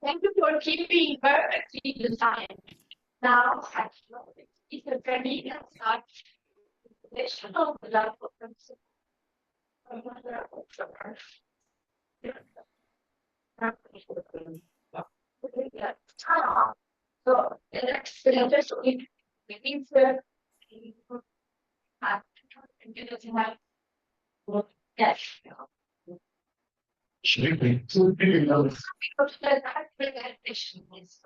Thank you for keeping perfectly the time. Now, it's a very such additional level of so the next just means that yes. Because the presentation is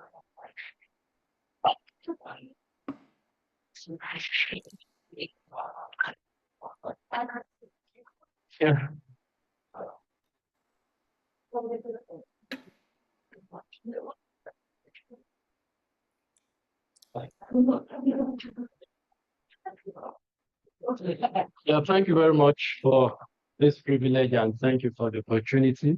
Yeah. Yeah, thank you very much for this privilege and thank you for the opportunity.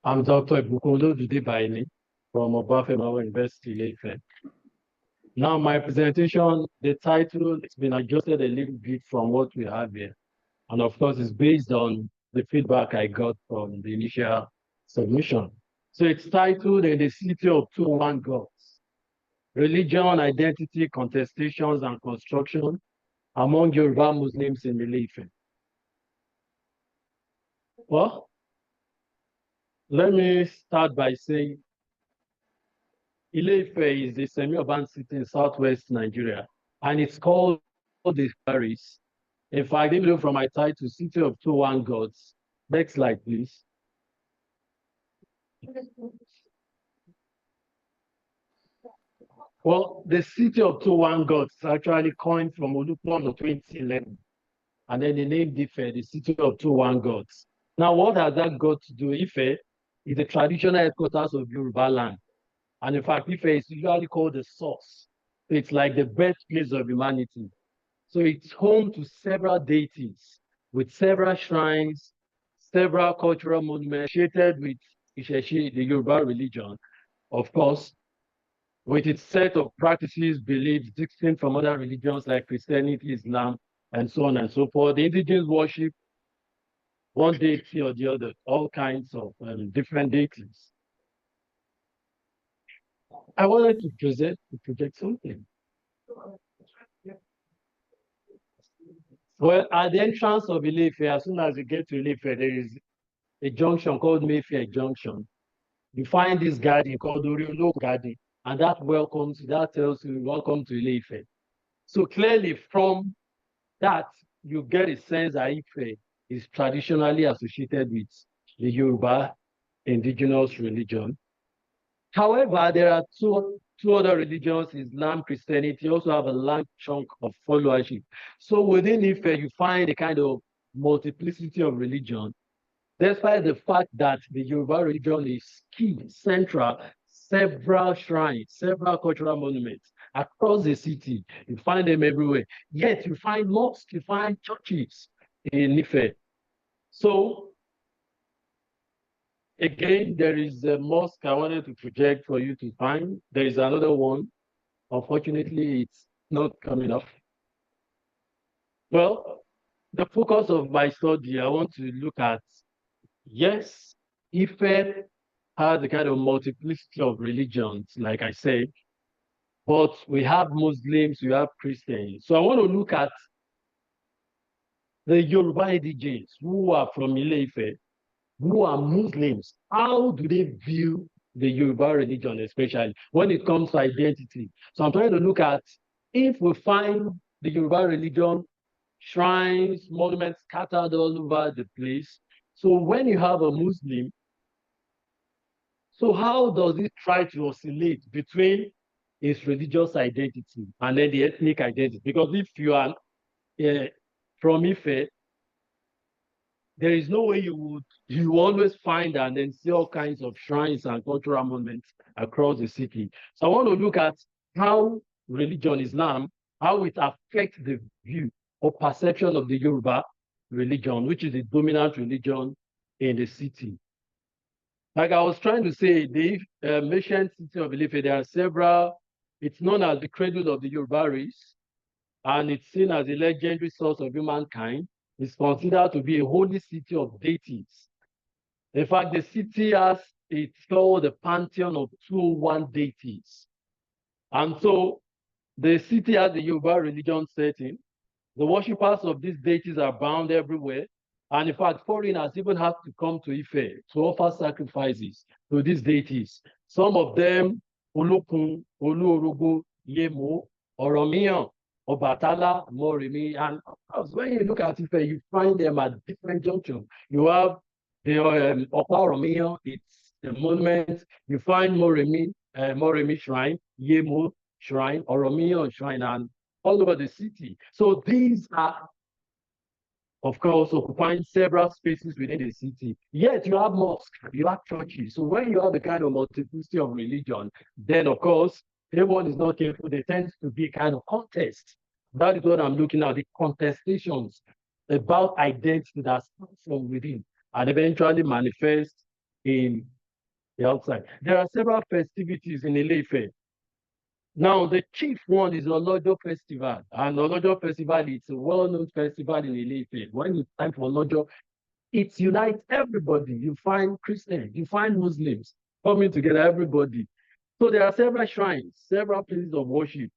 I'm Dr. Bukondo Dudebaini from Obafemawa University, Ife. Now, my presentation, the title has been adjusted a little bit from what we have here. And of course, it's based on the feedback I got from the initial submission. So it's titled In the City of Two One Gods, Religion, Identity, Contestations, and Construction among Yoruba Muslims in Ile-Ife. Well, let me start by saying Ile-Ife is a semi-urban city in southwest Nigeria, and it's called the Paris. In fact, even from my title, City of Two One Gods. Next slide, please. Well, the City of Two One Gods actually coined from Olupon of 2011. And then they named Ife the City of Two One Gods. Now, what has that got to do? Ife is the traditional headquarters of Yoruba land. And in fact, Ife is usually called the source. It's like the birthplace of humanity. So it's home to several deities with several shrines, several cultural monuments associated with Isheshi, the Yoruba religion, of course, with its set of practices, beliefs distinct from other religions like Christianity, Islam, and so on and so forth. The indigenous worship one deity or the other, all kinds of different deities. I wanted to project something. Well, at the entrance of Ile-Ife, as soon as you get to Ile-Ife, there is a junction called Mayfair Junction. You find this garden called Oriolo Garden, and that tells you welcome to Ile-Ife. So clearly from that, you get a sense that Ife is traditionally associated with the Yoruba indigenous religion. However, there are two other religions, Islam, Christianity, also have a large chunk of followership. So within Ife, you find a kind of multiplicity of religion, despite the fact that the Yoruba religion is key, central, several shrines, several cultural monuments across the city. You find them everywhere. Yet you find mosques, you find churches in Ife. So again, there is a mosque I wanted to project for you to find. There is another one. Unfortunately, it's not coming up. Well, the focus of my study, I want to look at, yes, Ife has a kind of multiplicity of religions, like I said, but we have Muslims, we have Christians. So I want to look at the Yoruba indigenes who are from Ile-Ife, who are Muslims. How do they view the Yoruba religion, especially when it comes to identity? So I'm trying to look at if we find the Yoruba religion, shrines, monuments scattered all over the place. So when you have a Muslim, so how does it try to oscillate between its religious identity and then the ethnic identity? Because if you are from Ife, there is no way you always find and then see all kinds of shrines and cultural monuments across the city. So I want to look at how religion, Islam, how it affects the view or perception of the Yoruba religion, which is the dominant religion in the city. Like I was trying to say, the ancient city of Ile-Ife, there are several, it's known as the cradle of the Yoruba race, and it's seen as a legendary source of humankind. is considered to be a holy city of deities. In fact, the city has, it's called the pantheon of 201 deities. And so the city has the Yoruba religion setting. The worshippers of these deities are bound everywhere. And in fact, foreigners even have to come to Ife to offer sacrifices to these deities. Some of them, Olokun, Oluorogun, Yemo, Oromiyan, Obatala, Morimi. And when you look at Ife, you find them at different junctions. You have the Opa Oromiyan, it's the monument. You find Morimi, Morimi Shrine, Yemo Shrine, Oromiyan Shrine, and all over the city. So these are, of course, occupying several spaces within the city. Yet you have mosques, you have churches. So when you have a kind of multiplicity of religion, then of course, everyone is not careful. There tends to be kind of contest. That is what I'm looking at, the contestations about identity that starts from within and eventually manifest in the outside. There are several festivities in Ile-Ife. Now, the chief one is Olojo Festival. And Olojo Festival is a well-known festival in Ile-Ife. When it's time for Olojo, it unites everybody. You find Christians, you find Muslims coming together, everybody. So there are several shrines, several places of worship.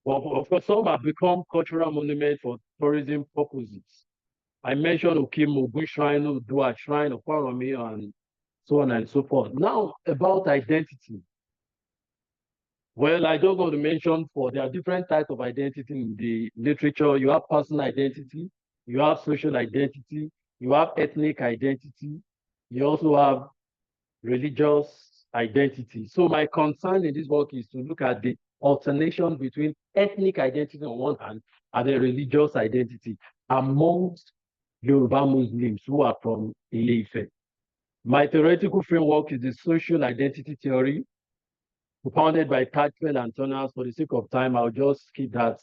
Of course, some have become cultural monuments for tourism purposes. I mentioned Okim Ogun Shrine, Udua Shrine, Okwaromi, and so on and so forth. Now, about identity. Well, I don't want to mention there are different types of identity in the literature. You have personal identity, you have social identity, you have ethnic identity, you also have religious identity. So my concern in this work is to look at the alternation between ethnic identity on one hand and the religious identity amongst Yoruba Muslims who are from Ile-Ife. My theoretical framework is the social identity theory, propounded by Cadwell and Turner. For the sake of time, I'll just skip that.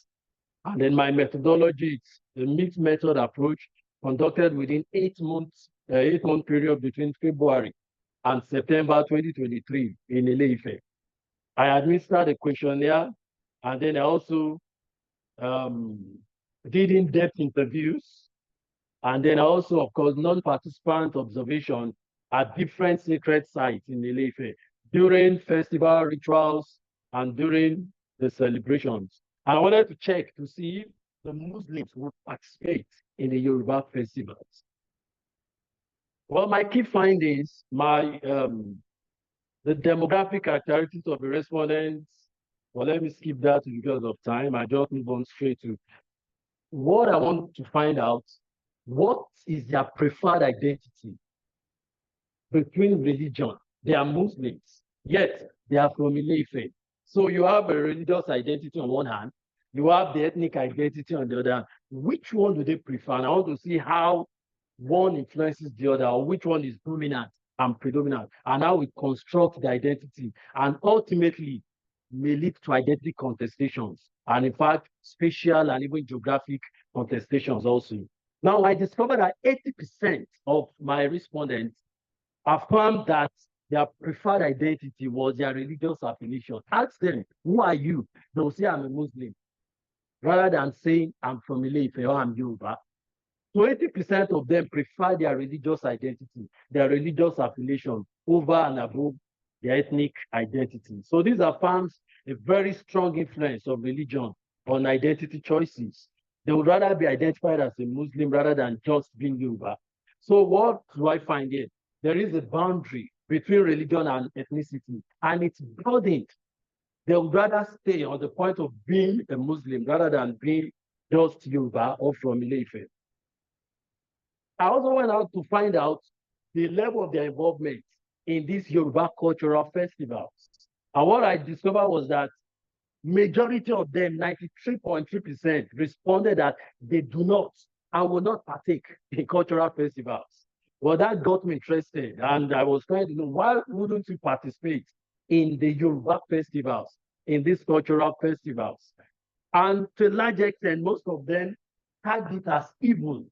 And then my methodology is the mixed method approach conducted within 8 month period between February and September 2023 in Ile-Ife. I administered a questionnaire, and then I also did in-depth interviews, and then I also, of course, non-participant observation at different sacred sites in Ile-Ife during festival rituals and during the celebrations. I wanted to check to see if the Muslims would participate in the Yoruba festivals. Well, my key findings, the demographic characteristics of the respondents, well, let me skip that because of time. I just move on straight to what I want to find out. What is their preferred identity between religion? They are Muslims, yet they are from Ile-Ife. So you have a religious identity on one hand, you have the ethnic identity on the other hand. Which one do they prefer? And I want to see how one influences the other, or which one is dominant and predominant, and how we construct the identity, and ultimately may lead to identity contestations, and in fact, spatial and even geographic contestations also. Now, I discovered that 80% of my respondents affirmed that their preferred identity was their religious affiliation. Ask them, who are you? They'll say, I'm a Muslim, rather than saying, I'm from Ile-Ife or I'm Yoruba. So 80% of them prefer their religious identity, their religious affiliation over and above their ethnic identity. So this affirms a very strong influence of religion on identity choices. They would rather be identified as a Muslim rather than just being Yoruba. So what do I find here? There is a boundary between religion and ethnicity, and it's broadened. They would rather stay on the point of being a Muslim rather than being just Yoruba or from Ile-Ife. I also went out to find out the level of their involvement in these Yoruba cultural festivals. And what I discovered was that majority of them, 93.3%, responded that they do not and will not partake in cultural festivals. Well, that got me interested, and I was trying to know, why wouldn't you participate in the Yoruba festivals, in these cultural festivals? And to a large extent, most of them tagged it as evil.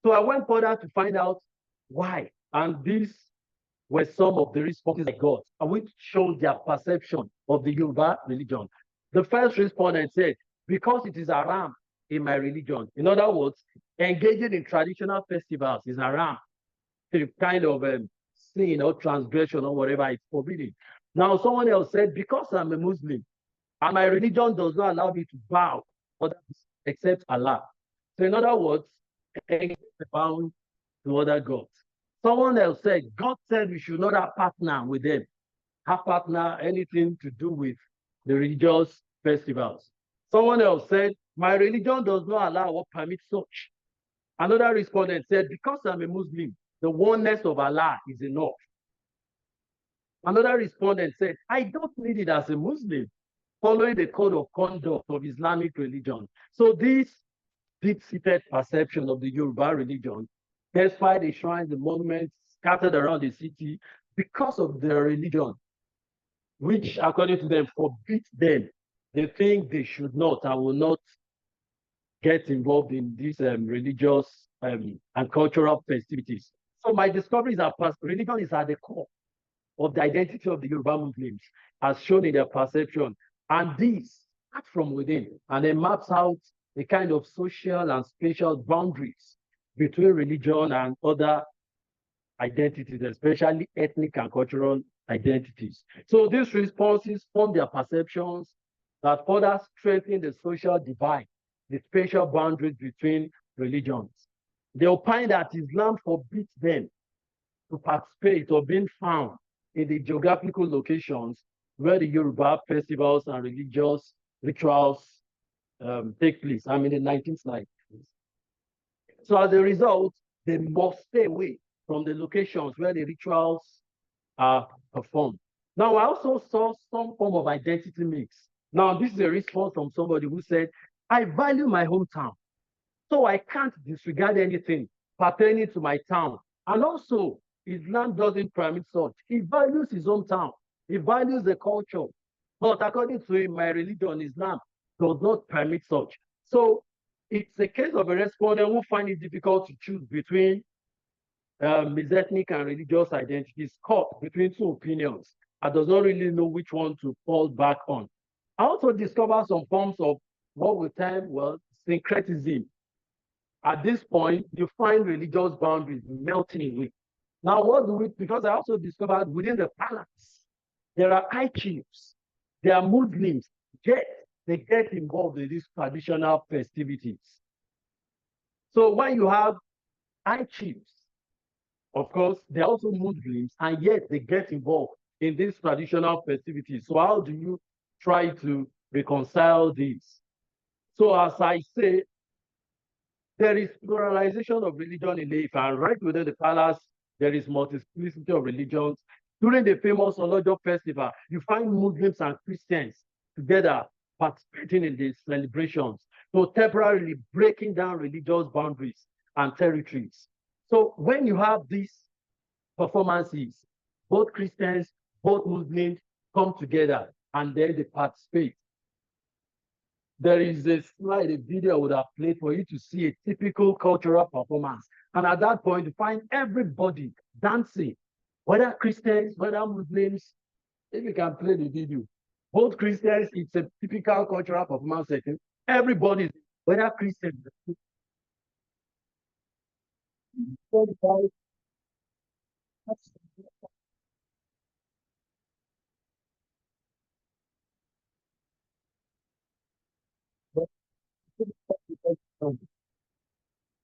So I went further to find out why. And these were some of the responses I got, which showed their perception of the Yoruba religion. The first respondent said, because it is haram, in my religion. In other words, engaging in traditional festivals is haram, a kind of sin or transgression or whatever, it's forbidden. Now, someone else said, because I'm a Muslim and my religion does not allow me to bow others except Allah. So, in other words, bound to other gods. Someone else said, God said we should not have partner with them, have partner anything to do with the religious festivals. Someone else said, my religion does not allow or permit such. Another respondent said, because I'm a Muslim, the oneness of Allah is enough. Another respondent said, I don't need it as a Muslim, following the code of conduct of Islamic religion. So this deep-seated perception of the Yoruba religion, despite the shrines, the monuments scattered around the city, because of their religion, which according to them forbids them, they think they should not and will not get involved in these religious and cultural festivities. So my discovery is that religion is at the core of the identity of the Yoruba Muslims, as shown in their perception. And this starts from within, and it maps out a kind of social and spatial boundaries between religion and other identities, especially ethnic and cultural identities. So these responses form their perceptions that further strengthen the social divide, the spatial boundaries between religions. They opine that Islam forbids them to participate or being found in the geographical locations where the Yoruba festivals and religious rituals take place. I'm in the 1990s. So as a result, they must stay away from the locations where the rituals are performed. Now, I also saw some form of identity mix. Now, this is a response from somebody who said, I value my hometown, so I can't disregard anything pertaining to my town. And also, Islam doesn't permit such. He values his hometown. He values the culture. But according to him, my religion, Islam, does not permit such. So it's a case of a respondent who find it difficult to choose between his ethnic and religious identities, caught between two opinions and does not really know which one to fall back on. I also discovered some forms of what we term, well, syncretism. At this point, you find religious boundaries melting away. Now, what do we, because I also discovered within the palace, there are high chiefs, there are Muslims, yet they get involved in these traditional festivities. So when you have high chiefs, of course, they're also Muslims, and yet they get involved in these traditional festivities. So how do you try to reconcile this? So as I say, there is pluralization of religion in Ife, and right within the palace, there is multiplicity of religions. During the famous Olojo festival, you find Muslims and Christians together participating in these celebrations, so temporarily breaking down religious boundaries and territories. So when you have these performances, both Christians, both Muslims come together and then they participate. There is a slide, a video I would have played for you to see a typical cultural performance. And at that point, you find everybody dancing, whether Christians, whether Muslims. If you can play the video, both Christians, it's a typical cultural performance setting. Everybody, whether Christians,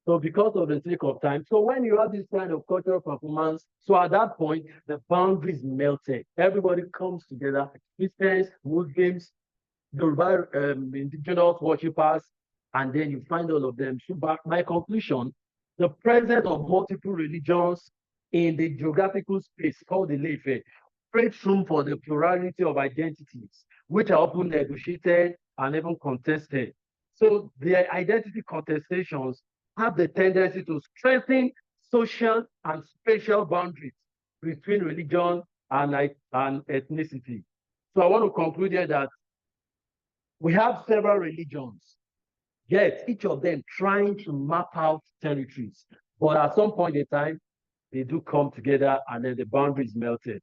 so because of the sake of time, so when you have this kind of cultural performance, so at that point, the boundaries melted. Everybody comes together, Christians, Muslims, Yoruba indigenous worshippers, and then you find all of them. So my conclusion, the presence of multiple religions in the geographical space called the Ife creates room for the plurality of identities, which are often negotiated and even contested. So the identity contestations have the tendency to strengthen social and spatial boundaries between religion and ethnicity. So I want to conclude here that we have several religions, yet each of them trying to map out territories. But at some point in time, they do come together and then the boundaries melted.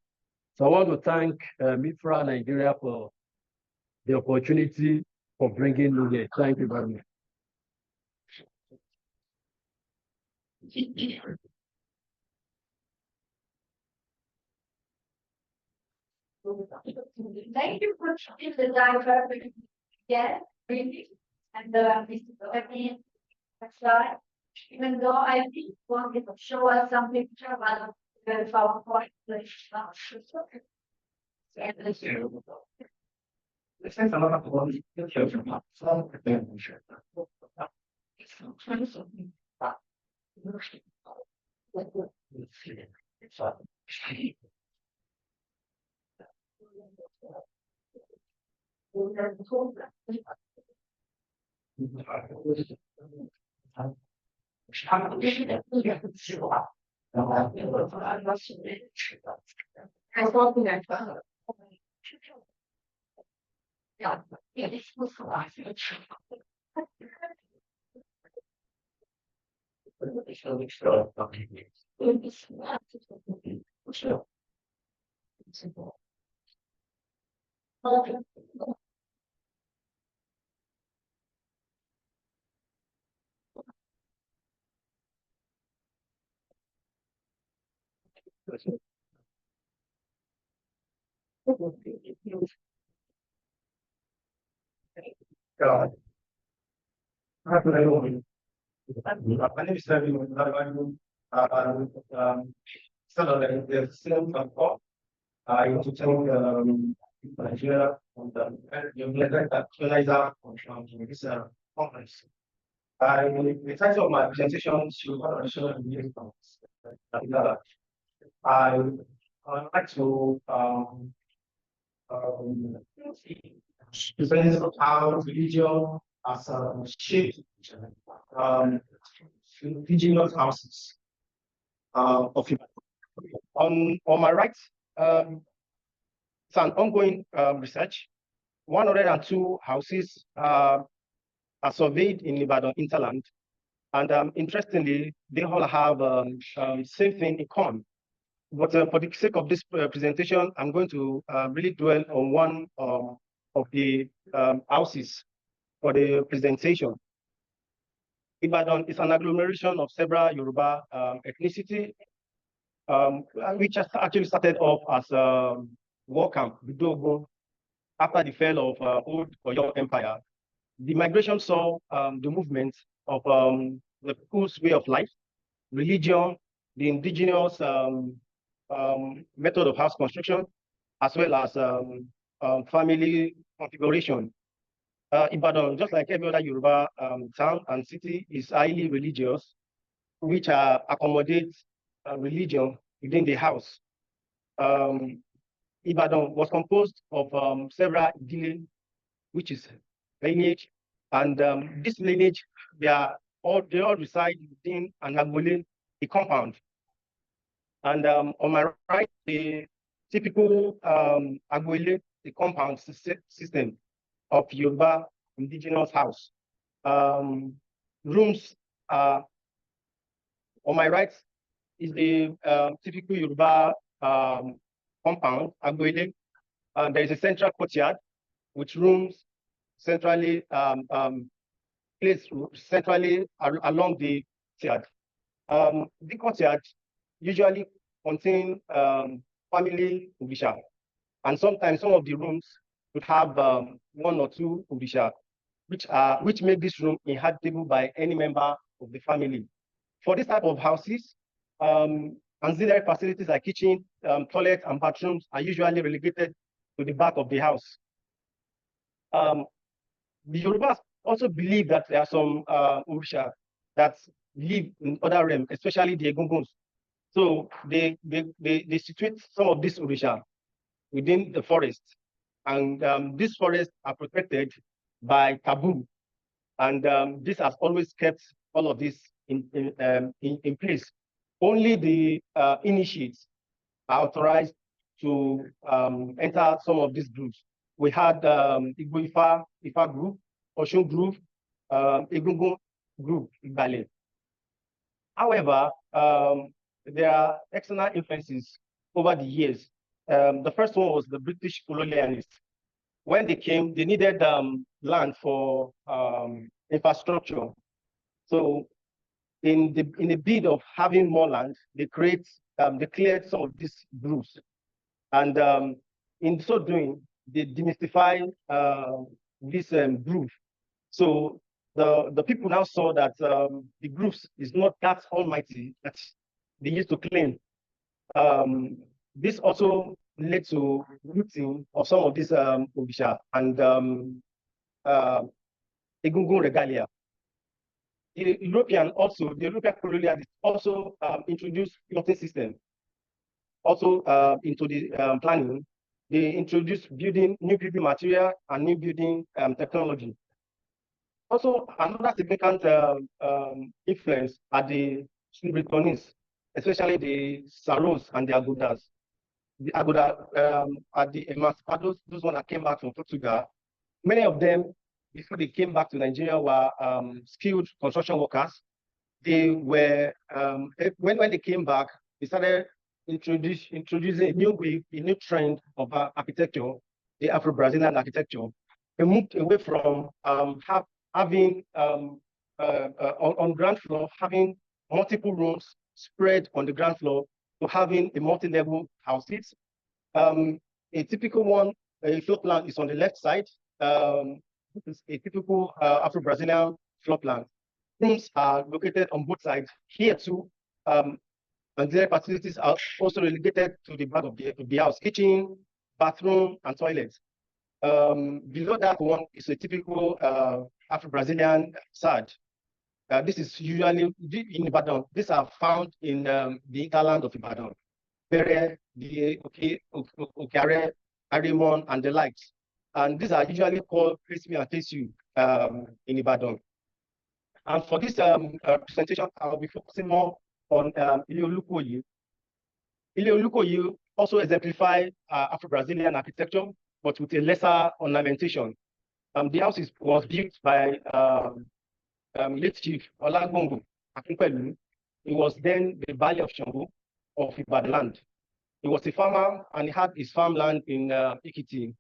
So I want to thank MIFRA Nigeria for the opportunity for bringing me here. Thank you very much. Thank you for choosing the diver again, really. And again, slide. Even though I think one will show us some picture about the PowerPoint. This is a lot of work. Yeah, it's God. My name is Kevin. So the same of I want to tell Nigeria on the actualizer on this conference. The title of my presentation should I would like to present how religion as a shape indigenous houses of people. On my right, it's an ongoing research. 102 houses are surveyed in Ibadan Interland, and interestingly, they all have same thing in common. But for the sake of this presentation, I'm going to really dwell on one of the houses for the presentation. Ibadan is an agglomeration of several Yoruba ethnicity, which actually started off as a war camp, Bidogo, after the fall of old Oyo Empire. The migration saw the movement of the people's way of life, religion, the indigenous method of house construction, as well as family configuration. Ibadan, just like every other Yoruba town and city, is highly religious, which accommodates religion within the house. Ibadan was composed of several idile, which is lineage, and this lineage, they all reside within an agboolé, a compound. And on my right, the typical agboolé, the compound system of Yoruba indigenous house. Rooms on my right is the typical Yoruba compound, agboolé. There is a central courtyard with rooms centrally placed centrally along the courtyard. The courtyard usually contain family ubisha, and sometimes some of the rooms would have one or two ubisha, which make this room inhabitable by any member of the family. For this type of houses, ancillary facilities like kitchen, toilet, and bathrooms are usually relegated to the back of the house. The Yorubas also believe that there are some Orisha that live in other realms, especially the Egunguns. So they situate some of these Orisha within the forest, and these forests are protected by taboo, and this has always kept all of this in place. Only the initiates are authorized to enter some of these groups. We had Igbo Ifa group, Oshun group, Egungun group, Igbale. However, there are external influences over the years. The first one was the British colonialists. When they came, they needed land for infrastructure. So in the bid of having more land, they cleared some of these groups, and in so doing, they demystify this group. So the people now saw that the groups is not that almighty that they used to claim. This also led to looting of some of these Obisha and Egungun regalia. The European colonialists also introduced plotting system. Also into the planning, they introduced building new building material and new building technology. Also, another significant influence are the Brittonists, especially the Saros and the Agudas. The Aguda are the emancipados, those ones that came back from Portugal. Many of them, before they came back to Nigeria, were skilled construction workers. They were, when they came back, they started introducing a new trend of architecture, the Afro-Brazilian architecture. They moved away from having on ground floor, having multiple rooms spread on the ground floor to having a multi-level houses. A typical one, a floor plan is on the left side. This is a typical Afro-Brazilian floor plan. Rooms are located on both sides. Here too, auxiliary facilities are also relegated to the back of the house: kitchen, bathroom, and toilets. Below that one is a typical Afro-Brazilian SAD. This is usually in Ibadan. These are found in the hinterland of Ibadan, Bere, the Okare, Arimon, and the likes. And these are usually called Crispy and Tesu in Ibadan. And for this presentation, I'll be focusing more on Ile-Olukoyi. Ile-Olukoyi also exemplify Afro-Brazilian architecture, but with a lesser ornamentation. The house was built by late Chief Olagbongo Akinpelu. He was then the Baali of Shango of Ibadan. He was a farmer and he had his farmland in Ikiti.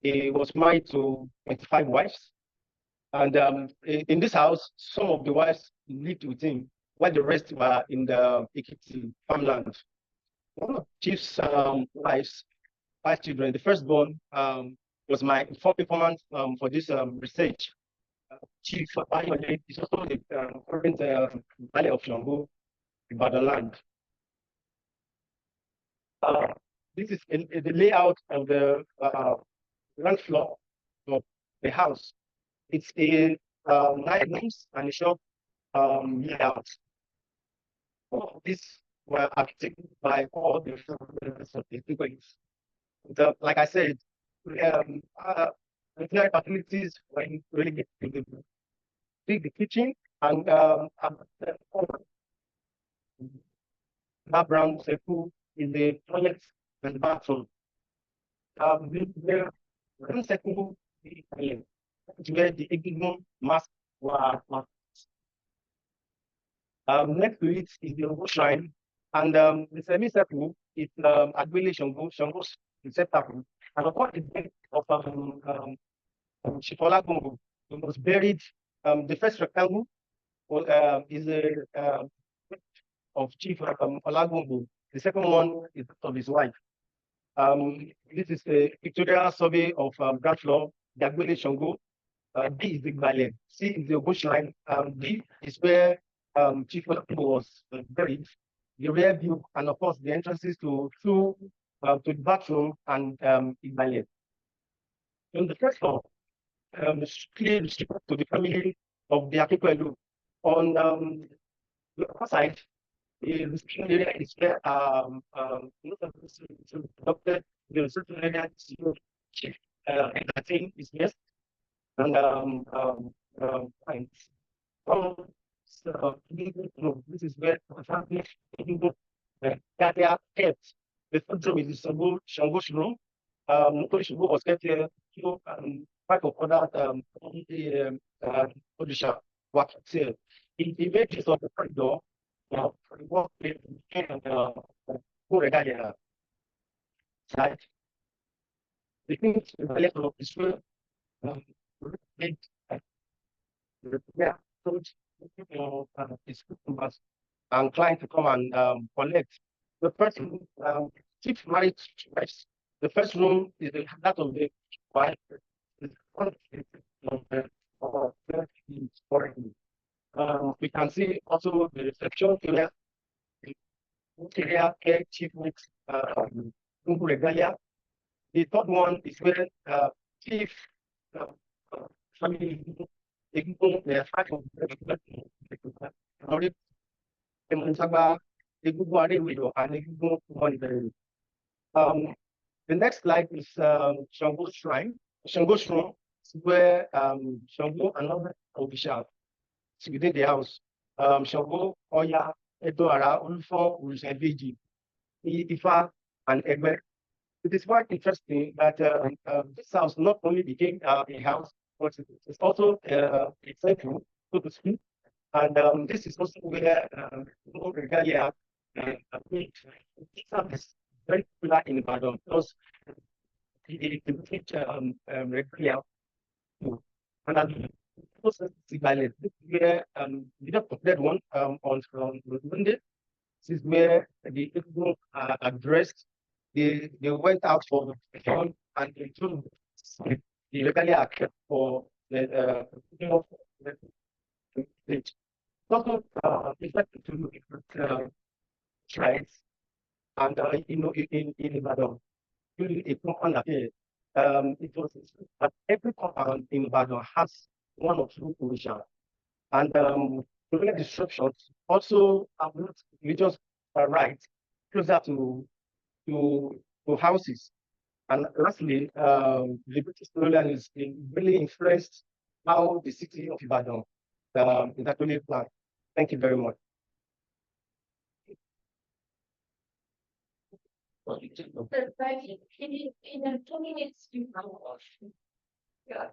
He was married to 25 wives. And in this house, some of the wives lived with him, while the rest were in the Ikiti farmland. One of Chief's wives, 5 children, the firstborn was my informant for this research. Chief Bayole is also the current Baali of Shango, Ibadan land. This is the layout of the ground floor of the house. It's a nice and a shop layout. All of these were architected by all the people. Like I said, the facilities were relegated to the kitchen and background pool in the toilet and bathroom. The second where the Egungun mask were. Next to it is the Ogo shrine, and the semicircle is Agbele Shango's receptacle. And upon the death of Chief Olagbongo, he was buried. The first rectangle is of Chief Olagbongo. The second one is of his wife. This is a pictorial survey of ground floor, the Agbele Shango. D is the Gbale, C is the Ogo shrine, D is where Chief Olagbongo was buried. The rear view, and of course the entrances to the bathroom and Igbale. On the first floor, clearly restricted to the family of the Akinpelu. On the other side, the restriction area is where adopted the restriction area chief entertain is best and so, this is where the family that they are kept. The third room is the Shango's room. Nobody was kept here. Part of other Odisha were kept here. In the images of the corridor, for the workplace and regalia side, the things the left of this room made his customers and clients to come and collect. The first room, chief married twice. The first room is that of the wife. We can see also the reception area, where chief makes regalia. The third one is where chief uh, family the fact of the next slide is Shango's shrine. Shango's shrine is where Shango and other officials within the house. Shango, Oya, Edoara, Ulfo, Ulseviji, Ifa, and Egbe. It is quite interesting that this house not only became a house, but it's also a temple, so to speak. And this is also where regalia is very popular in Ibadan because it teach regalia to and also violence. This is where we just completed one on Monday. This is where the people are addressed. They went out for the fun and they took the regalia kept for the stage. Also, effective to look at tribes and in Ibadan during a compound affair. It was that every compound in Ibadan has one or two positions. And during disruptions also have not religious rights closer to houses. And lastly, the British colonialism really influenced how the city of Ibadan is actually planned. Thank you very much. In 2 minutes, yeah.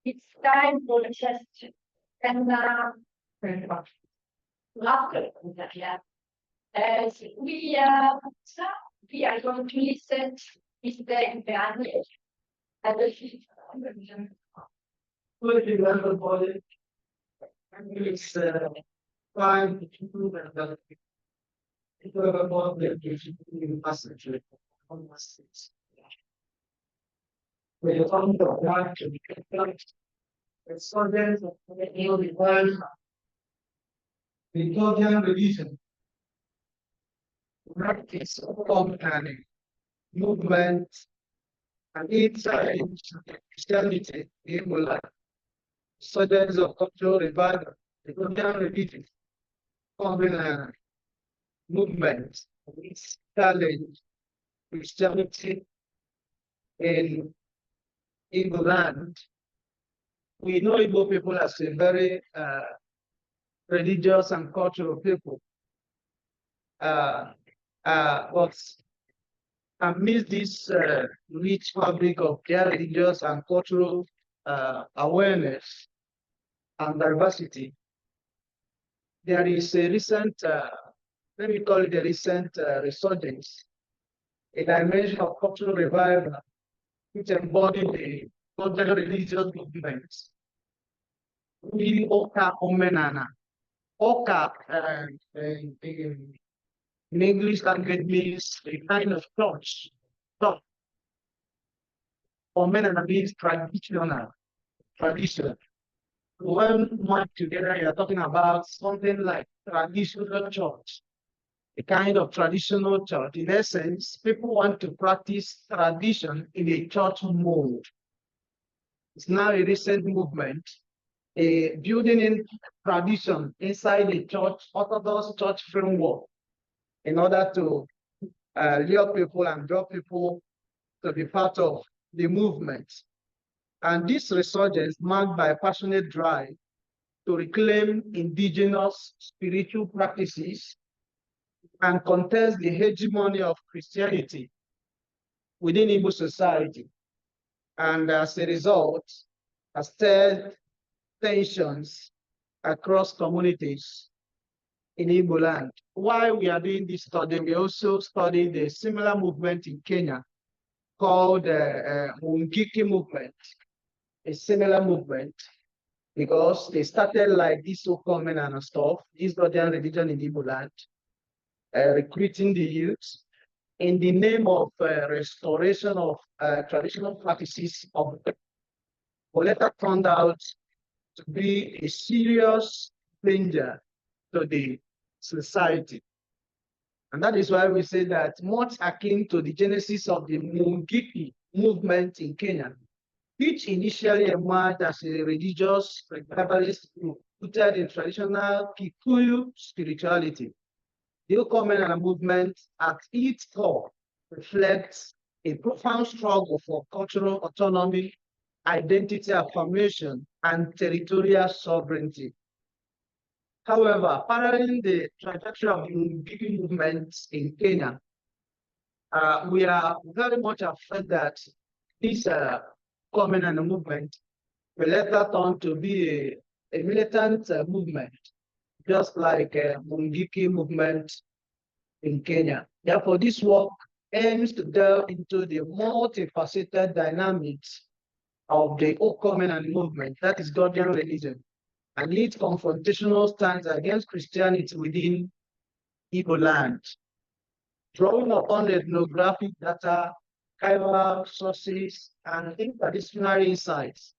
It's time for the test. And after that, yeah. As we are going to listen is the advantage. And the Good everybody. It's time to do that. It's about the passage on the six. We are on the right to be kept. It's soldiers of the new world. The Georgian religion practice of planning, movement, and insight into Christianity in Mulan. Soldiers of cultural revival, the Georgian religion, combine movements, which challenge Christianity in Igbo land. We know Igbo people as a very religious and cultural people. But amidst this rich fabric of their religious and cultural awareness and diversity, there is a recent, let me call it a recent resurgence, a dimension of cultural revival which embodied the cultural religious movements. We Oka Omenana. Oka in English language means a kind of church. Omenana means traditional, tradition. When much together, you're talking about something like traditional church, a kind of traditional church. In essence, people want to practice tradition in a church mode. It's now a recent movement, a building in tradition inside the church, Orthodox church framework, in order to lure people and draw people to be part of the movement. And this resurgence marked by a passionate drive to reclaim indigenous spiritual practices and contest the hegemony of Christianity within Igbo society. And as a result, has stirred tensions across communities in Igbo land. While we are doing this study, we also studied a similar movement in Kenya called the Mungiki movement, a similar movement. because they started like this so-called and stuff, this Guardian religion in Igbo land, recruiting the youth in the name of restoration of traditional practices of the but later turned out to be a serious danger to the society. And that is why we say that much akin to the genesis of the Mungiki movement in Kenya, which initially emerged as a religious revivalist group rooted in traditional Kikuyu spirituality. The Okomenana movement at its core reflects a profound struggle for cultural autonomy, identity affirmation, and territorial sovereignty. However, paralleling the trajectory of the Mungiki movements in Kenya, we are very much afraid that this Okomenana movement will later turn to be a militant movement, just like Mungiki movement in Kenya. Therefore, this work aims to delve into the multifaceted dynamics of the Okomenana movement, that is Guardian religion, and its confrontational stance against Christianity within Igbo land. Drawing upon the ethnographic data, archival sources, and interdisciplinary insights,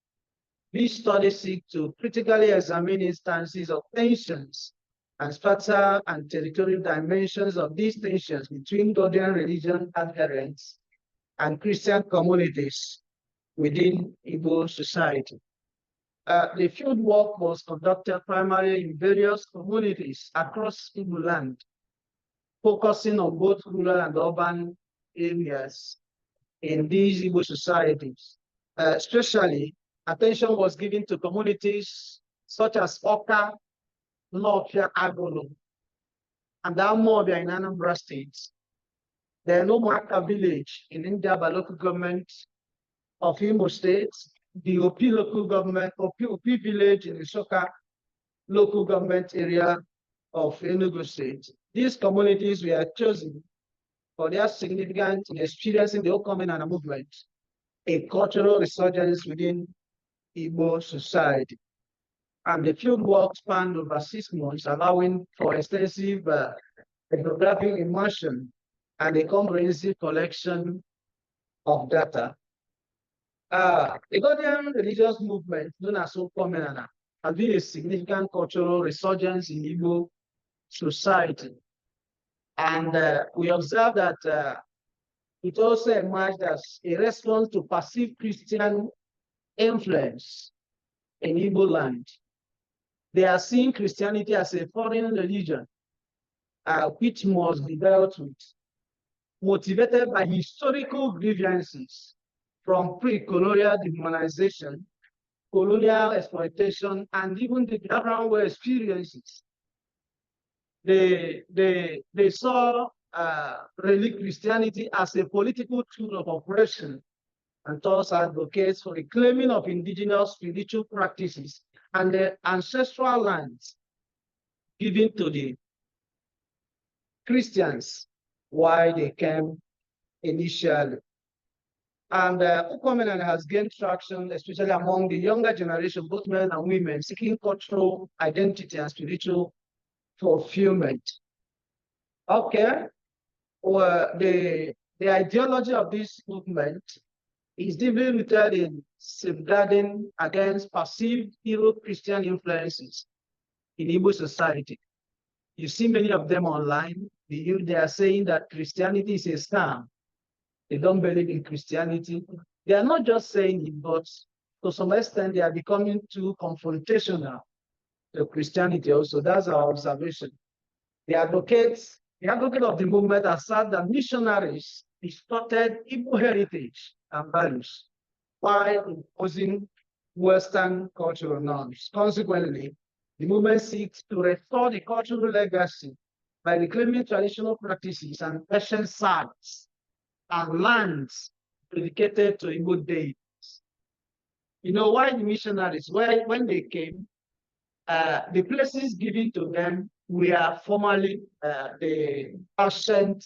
these studies seek to critically examine instances of tensions and spatial and territorial dimensions of these tensions between Guardian religion adherents and Christian communities within Igbo society. The field work was conducted primarily in various communities across Igbo land, focusing on both rural and urban areas in these Igbo societies. Especially, attention was given to communities such as Oka, Northia, Agolo, and Amobia in Anambra State. The Nomaka village in Indiaba local government of Imo State, the OP local government, OP village in Isoka local government area of Enugu State. These communities were chosen for their significant experience in the Okomenana movement, a cultural resurgence within Igbo society. And the field work spanned over 6 months, allowing for extensive ethnographic immersion and a comprehensive collection of data. The Guardian religious movement, known as Okomenana, has been a significant cultural resurgence in Igbo society. And we observe that it also emerged as a response to perceived Christian influence in Igbo land. They are seeing Christianity as a foreign religion, which must be dealt with, motivated by historical grievances from pre-colonial demonization, colonial exploitation, and even the Biafran War experiences. They saw religious Christianity as a political tool of oppression, and thus advocates for the claiming of indigenous spiritual practices and the ancestral lands given to the Christians while they came initially. And Okomenana has gained traction, especially among the younger generation, both men and women, seeking cultural identity and spiritual fulfillment. Okay, well, the ideology of this movement is deeply rooted in safeguarding against perceived Euro-Christian influences in Igbo society. You see many of them online. They are saying that Christianity is a scam. They don't believe in Christianity. They are not just saying it, but to some extent, they are becoming too confrontational to Christianity also. That's our observation. The advocate of the movement assert that missionaries distorted Igbo heritage and values while imposing Western cultural norms. Consequently, the movement seeks to restore the cultural legacy by reclaiming traditional practices and ancient sites and lands dedicated to Igbo deities. You know, why the missionaries, when they came, the places given to them were formerly the ancient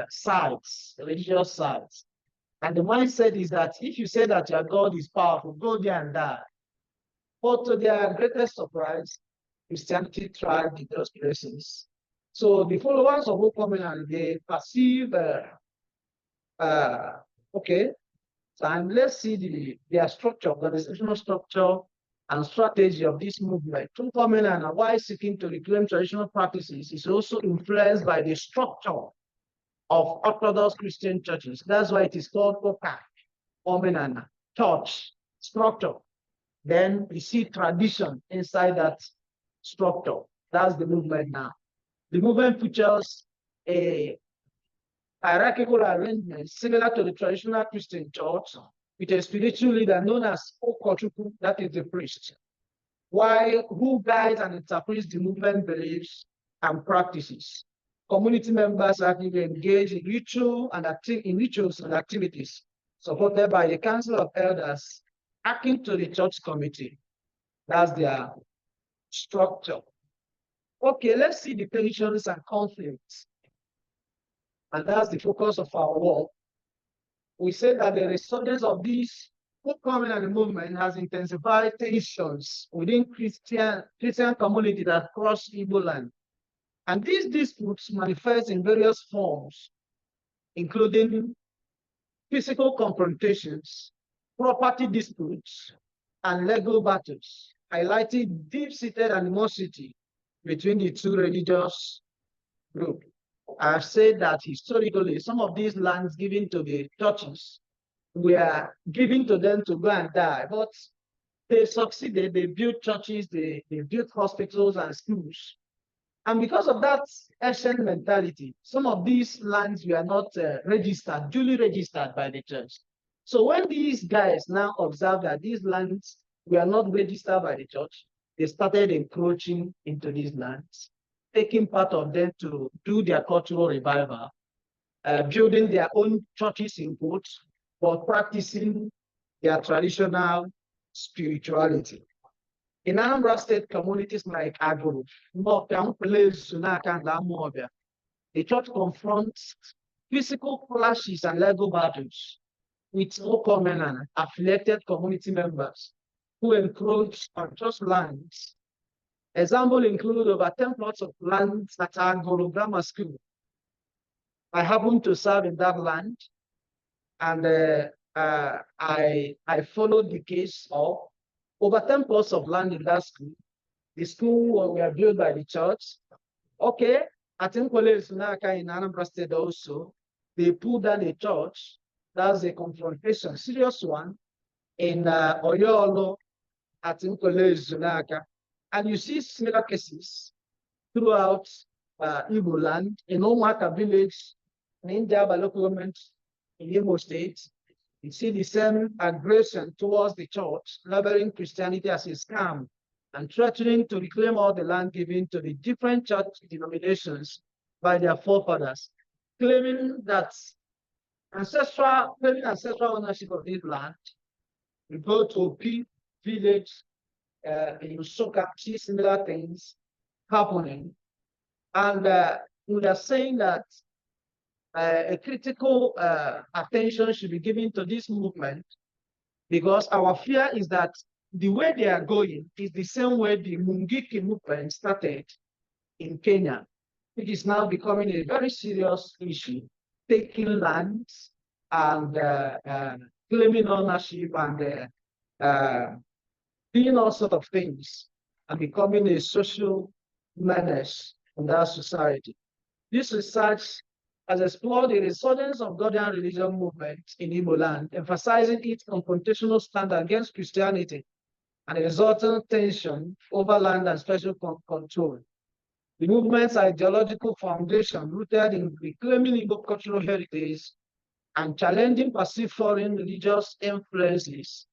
sites, religious sites. And the mindset is that if you say that your God is powerful, go there and die. But to their greatest surprise, Christianity thrived in those places. So the followers of Okomenana, they perceive, okay, and let's see their structure, organizational structure and strategy of this movement. Okomenana, while seeking to reclaim traditional practices, is also influenced by the structure of Orthodox Christian churches. That's why it is called Oka, Omenana, church, structure. Then we see tradition inside that structure. That's the movement now. The movement features a hierarchical arrangement similar to the traditional Christian church with a spiritual leader known as Okochukwu, that is the priest, who guides and interprets the movement beliefs and practices. Community members actively engage in rituals and activities supported by the Council of Elders, acting to the church committee. That's their structure. Okay, let's see the tensions and conflicts. And that's the focus of our work. We said that the resurgence of this Covenant movement has intensified tensions within Christian communities across Igbo land. And these disputes manifest in various forms, including physical confrontations, property disputes, and legal battles, highlighting deep-seated animosity between the two religious groups. I've said that historically, some of these lands given to the churches were given to them to go and die, but they succeeded. They built churches, they built hospitals and schools. And because of that ancient mentality, some of these lands were not duly registered by the church. So when these guys now observed that these lands were not registered by the church, they started encroaching into these lands, taking part of them to do their cultural revival, building their own churches in quotes, but practicing their traditional spirituality. In Anambra State communities like Aguru, the church confronts physical clashes and legal battles with Okomenana affiliated community members who encroach on church lands. Examples include over 10 plots of land at Aguru Grammar School. I happen to serve in that land, and I followed the case of over 10 plots of land in that school. The school were built by the church. Okay, at Nkwele Sunaka in Anambra State also, they pulled down a church. That's a confrontation, serious one, in Oyolo at Nkwele Sunaka. And you see similar cases throughout Igbo land, in Omaka village, in Indiaba local government, in Imo State. You see the same aggression towards the church, labeling Christianity as a scam and threatening to reclaim all the land given to the different church denominations by their forefathers, claiming that ancestral ownership of this land. We go to P village in Soka, see similar things happening. And we are saying that a critical attention should be given to this movement, because our fear is that the way they are going is the same way the Mungiki movement started in Kenya, which is now becoming a very serious issue, taking lands and claiming ownership and doing all sorts of things and becoming a social menace in that society. This research has explored the resurgence of Ghanaian religion movement in Igbo land, emphasizing its confrontational stand against Christianity and the resultant tension over land and special control. The movement's ideological foundation, rooted in reclaiming Igbo cultural heritage and challenging perceived foreign religious influences,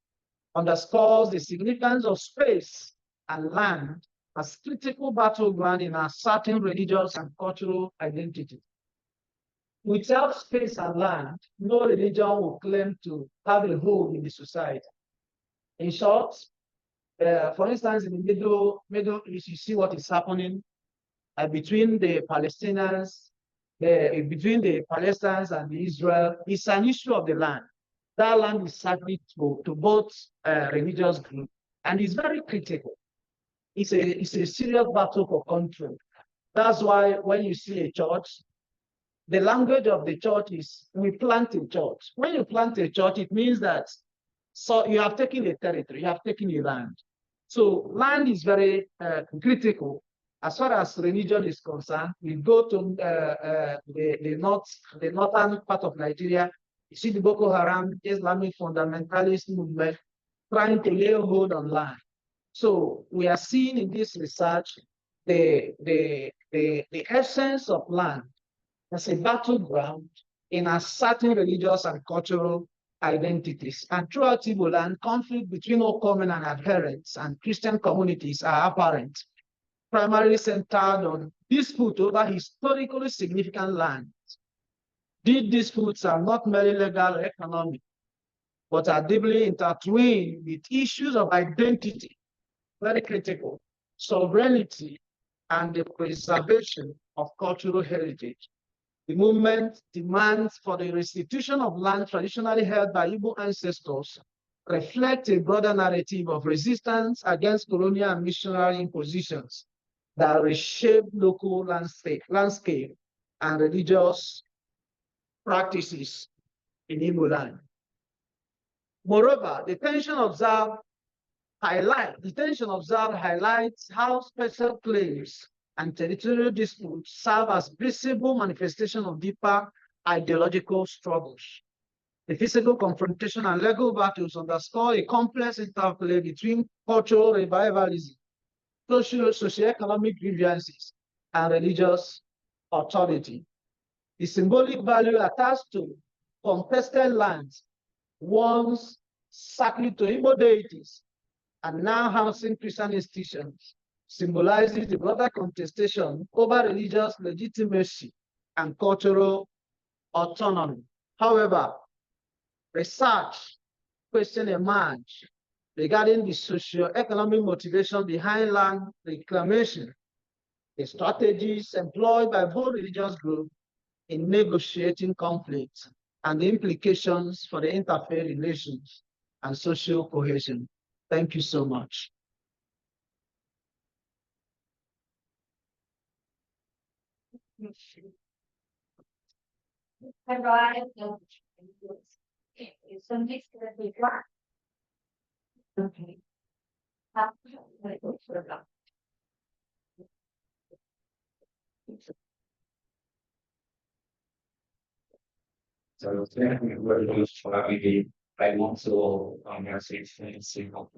underscores the significance of space and land as critical battleground in asserting religious and cultural identity. Without space and land, no religion will claim to have a hold in the society. In short, for instance, in the Middle East, you see what is happening between the Palestinians, between the Palestinians and the Israel. It's an issue of the land. That land is sacred to both religious groups, and it's very critical. It's a serious battle for control. That's why when you see a church, the language of the church is we plant a church. When you plant a church, it means that so you have taken a territory, you have taken a land. So land is very critical as far as religion is concerned. We go to the northern part of Nigeria. You see the Boko Haram Islamic fundamentalist movement trying to lay hold on land. So we are seeing in this research the essence of land as a battleground in asserting religious and cultural identities. And throughout Igbo land, conflict between Okomen and adherents and Christian communities are apparent, primarily centered on dispute over historically significant land. These disputes are not merely legal or economic, but are deeply intertwined with issues of identity, very critical, sovereignty, and the preservation of cultural heritage. The movement demands for the restitution of land traditionally held by Igbo ancestors reflect a broader narrative of resistance against colonial and missionary impositions that reshape local landscape and religious practices in Igbo land. Moreover, the tension observed highlights how special claims and territorial disputes serve as visible manifestation of deeper ideological struggles. The physical confrontation and legal battles underscore a complex interplay between cultural revivalism, socioeconomic grievances, and religious authority. The symbolic value attached to contested lands, once sacred to Igbo deities, and now housing Christian institutions, symbolizes the broader contestation over religious legitimacy and cultural autonomy. However, research questions emerge regarding the socio-economic motivation behind land reclamation, the strategies employed by both religious groups in negotiating conflicts, and the implications for the interfaith relations and social cohesion. Thank you so much. Okay. So thank you very much for having me. I want to say thanks to you.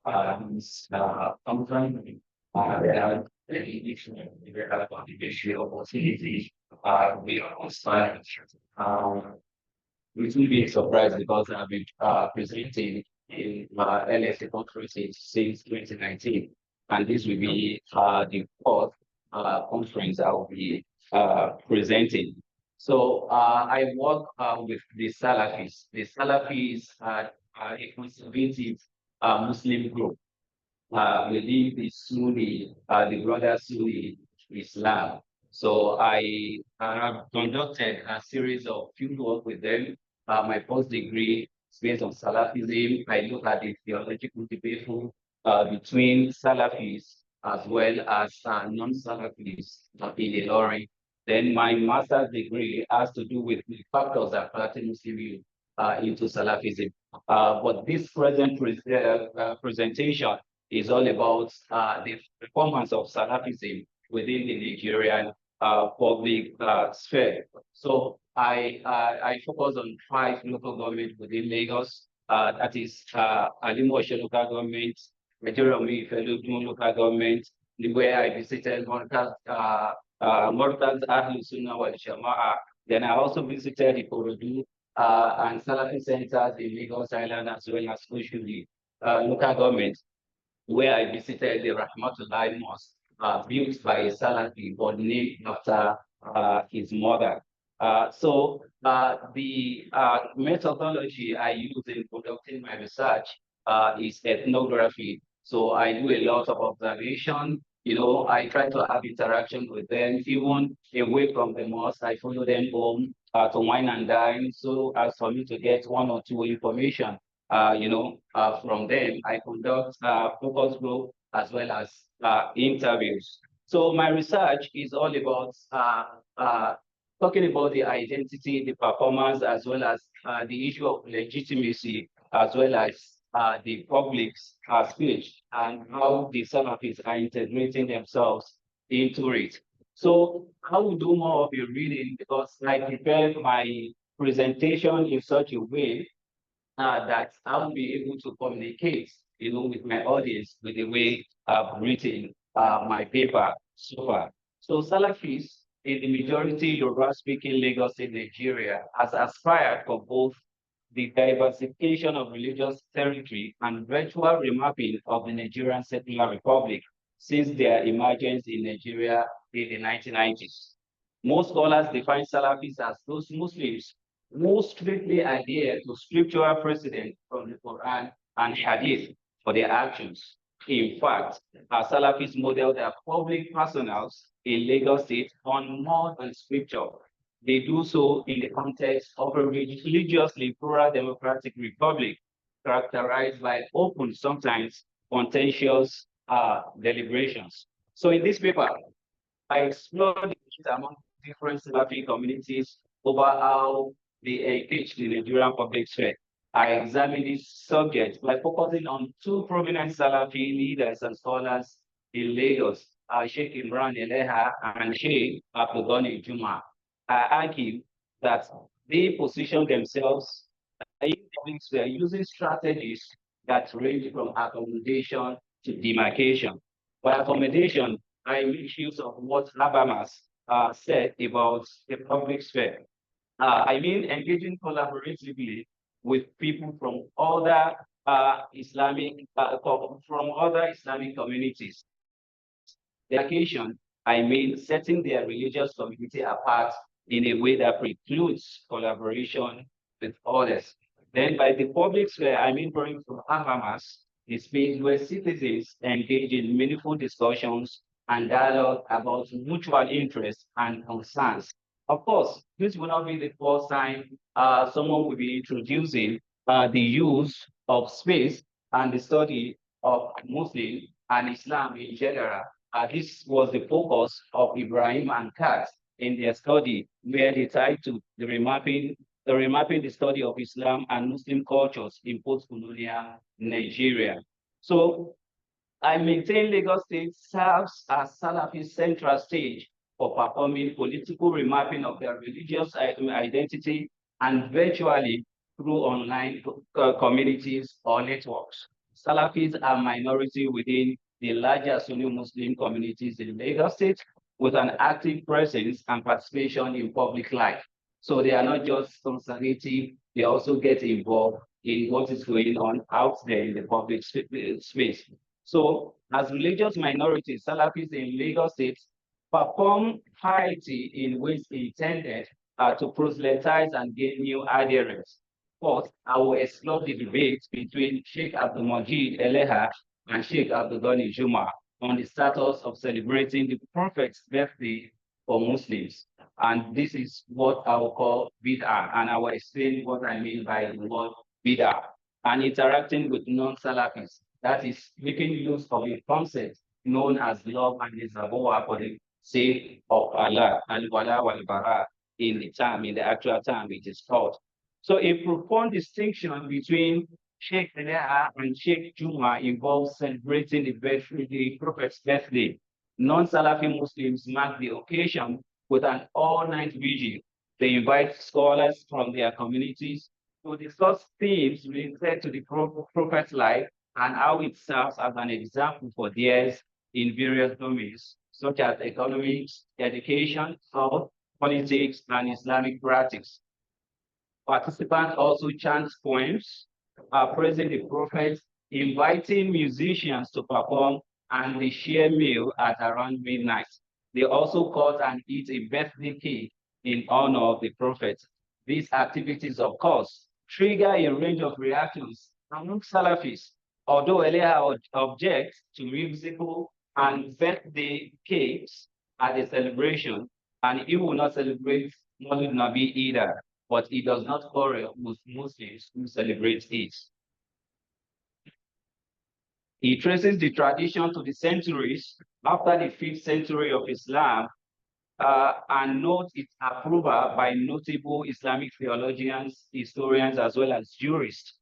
Sometimes there are very different about the issue opportunity. We are on site. We will be surprised because I've been presenting in LSA conferences since 2019, and this will be the fourth conference I will be presenting. So I work with the Salafis. The Salafis are a conservative Muslim group within the Sunni, the brother Sunni Islam. So I have conducted a series of field work with them. My post degree is based on Salafism. I look at the theological debate between Salafis as well as non-Salafis in the Lori. Then my master's degree has to do with the factors that attract Muslim youth into Salafism. But this present presentation is all about the performance of Salafism within the Nigerian public sphere. So I focus on 5 local governments within Lagos. That is Alimoshe local government, Majority local government, where I visited Mortaz Ahlul Sunnah wal Jama'a. Then I also visited Ikorodu and Salafi centers in Lagos Island as well as Oshodi local government, where I visited the Rahmatullahi Mosque, built by a Salafi but named after his mother. So the methodology I use in conducting my research is ethnography. So I do a lot of observation. I try to have interaction with them, even away from the mosque. I follow them home to wine and dine, so as for me to get one or two information From them, I conduct focus group as well as interviews. So my research is all about talking about the identity, the performance, as well as the issue of legitimacy, as well as the public's speech and how the Salafis are integrating themselves into it. So I will do more of a reading because I prepared my presentation in such a way that I will be able to communicate, with my audience with the way I've written my paper so far. So Salafis in the majority Yoruba-speaking Lagos State, Nigeria, has aspired for both the diversification of religious territory and virtual remapping of the Nigerian secular republic since their emergence in Nigeria in the 1990s. Most scholars define Salafis as those Muslims who strictly adhere to scriptural precedent from the Quran and Hadith for their actions. In fact, Salafis model their public personals in Lagos State on more than scripture. They do so in the context of a religiously plural democratic republic characterized by open, sometimes contentious deliberations. So in this paper, I explored the issues among different Salafi communities over how they engage the Nigerian public sphere. I examined this subject by focusing on two prominent Salafi leaders and scholars in Lagos, Sheikh Imran Eleha and Sheikh Abdulgani Juma. I argue that they position themselves in public sphere using strategies that range from accommodation to demarcation. By accommodation, I make use of what Habermas said about the public sphere. I mean engaging collaboratively with people from other Islamic communities. The occasion, I mean setting their religious community apart in a way that precludes collaboration with others. Then by the public sphere, I mean borrowing from Habermas, the space where citizens engage in meaningful discussions and dialogue about mutual interests and concerns. Of course, this will not be the first time someone will be introducing the use of space and the study of Muslim and Islam in general. This was the focus of Ibrahim and Katz in their study, where they tried to the remapping the study of Islam and Muslim cultures in post-colonial Nigeria. So I maintain Lagos State serves as Salafi central stage for performing political remapping of their religious identity and virtually through online communities or networks. Salafis are minority within the larger Sunni Muslim communities in Lagos State with an active presence and participation in public life. So they are not just conservative, they also get involved in what is going on out there in the public space. So, as religious minorities, Salafis in Lagos State perform piety in ways intended to proselytize and gain new adherents. First, I will explore the debate between Sheikh Abdul Majid Eleha and Sheikh Abdul Ghani Juma on the status of celebrating the Prophet's birthday for Muslims. And this is what I will call bid'ah, and I will explain what I mean by the word bid'ah. And interacting with non-Salafis, that is making use of a concept known as love and Nizaboa for the sake of Allah, and wala wal bara in the actual term it is taught. So a profound distinction between Sheikh Eleha and Sheikh Juma involves celebrating the Prophet's birthday. Non-Salafi Muslims mark the occasion with an all-night vigil. They invite scholars from their communities to discuss themes related to the Prophet's life and how it serves as an example for theirs in various domains, such as economics, education, health, politics, and Islamic practice. Participants also chant poems, praising the Prophet, inviting musicians to perform, and they share meal at around midnight. They also cut and eat a birthday cake in honor of the Prophet. These activities, of course, trigger a range of reactions among Salafis. Although Eleha objects to musical and birthday cakes at the celebration, and he will not celebrate Maulid Nabi either, but he does not quarrel with Muslims who celebrate it. He traces the tradition to the centuries after the 5th century of Islam, and notes its approval by notable Islamic theologians, historians, as well as jurists,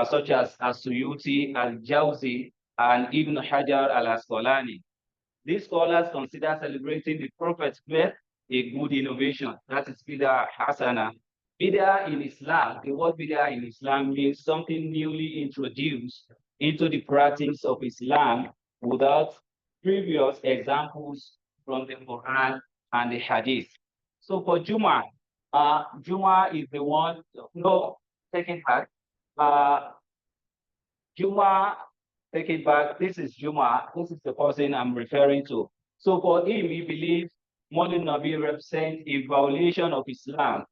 such as As-Suyuti, Al-Jawzi, and Ibn Hajar al-Asqalani. These scholars consider celebrating the Prophet's birth a good innovation. That is Bid'ah Hasana. Bid'ah in Islam, the word Bid'ah in Islam means something newly introduced into the practice of Islam without previous examples from the Quran and the Hadith. So for Juma, Juma is the one, no, take it back. Juma, take it back. This is Juma. This is the person I'm referring to. So for him, he believes Maulid Nabi represents a violation of Islam.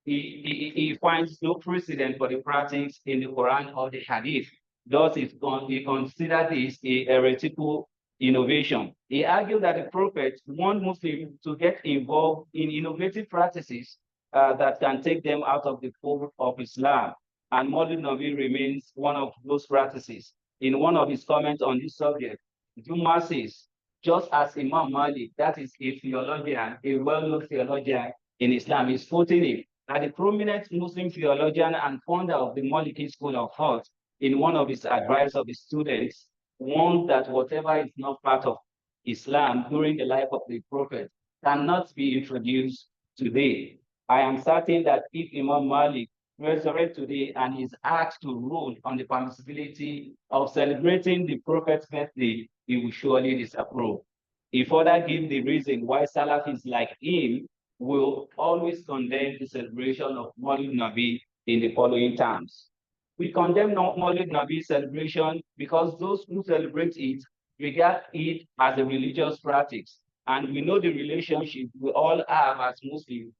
He finds no precedent for the practice in the Quran or the Hadith. Thus, he considers this a heretical innovation. He argued that the Prophet warned Muslims to get involved in innovative practices that can take them out of the fold of Islam. And Maulid Nabi remains one of those practices. In one of his comments on this subject, Juma says, just as Imam Malik, that is a theologian, a well-known theologian in Islam, is quoting him, that the prominent Muslim theologian and founder of the Maliki school of thought, in one of his advice of his students, warned that whatever is not part of Islam during the life of the Prophet cannot be introduced today. I am certain that if Imam Malik resurrects today and is asked to rule on the permissibility of celebrating the Prophet's birthday, he will surely disapprove. He further gives the reason why Salafis like him will always condemn the celebration of Maulid Nabi in the following terms. We condemn Maulid Nabi celebration because those who celebrate it regard it as a religious practice. And we know the relationship we all have as Muslims,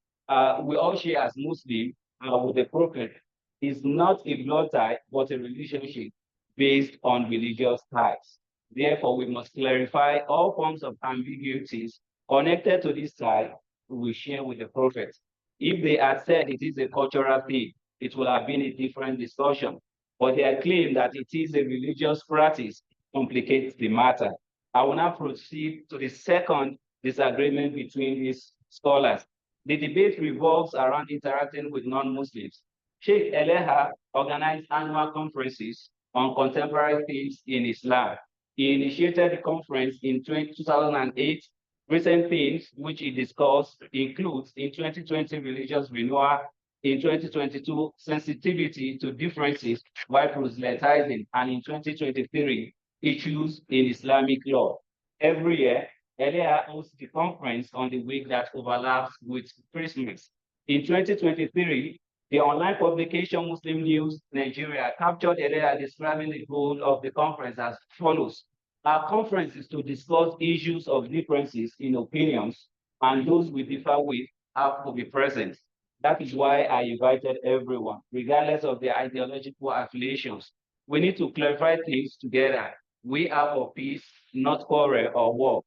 we all share as Muslims with the Prophet is not a blood tie, but a relationship based on religious ties. Therefore, we must clarify all forms of ambiguities connected to this tie we share with the Prophet. If they had said it is a cultural thing, it would have been a different discussion. But their claim that it is a religious practice complicates the matter. I will now proceed to the second disagreement between these scholars. The debate revolves around interacting with non-Muslims. Sheikh Eleha organized annual conferences on contemporary themes in Islam. He initiated the conference in 2008. Recent themes which he discussed includes in 2020 religious renewal, in 2022 sensitivity to differences while proselytizing, and in 2023 issues in Islamic law. Every year, Elia hosts the conference on the week that overlaps with Christmas. In 2023, the online publication Muslim News Nigeria captured Elia describing the goal of the conference as follows. Our conference is to discuss issues of differences in opinions, and those we differ with have to be present. That is why I invited everyone, regardless of their ideological affiliations. We need to clarify things together. We are for peace, not quarrel or war.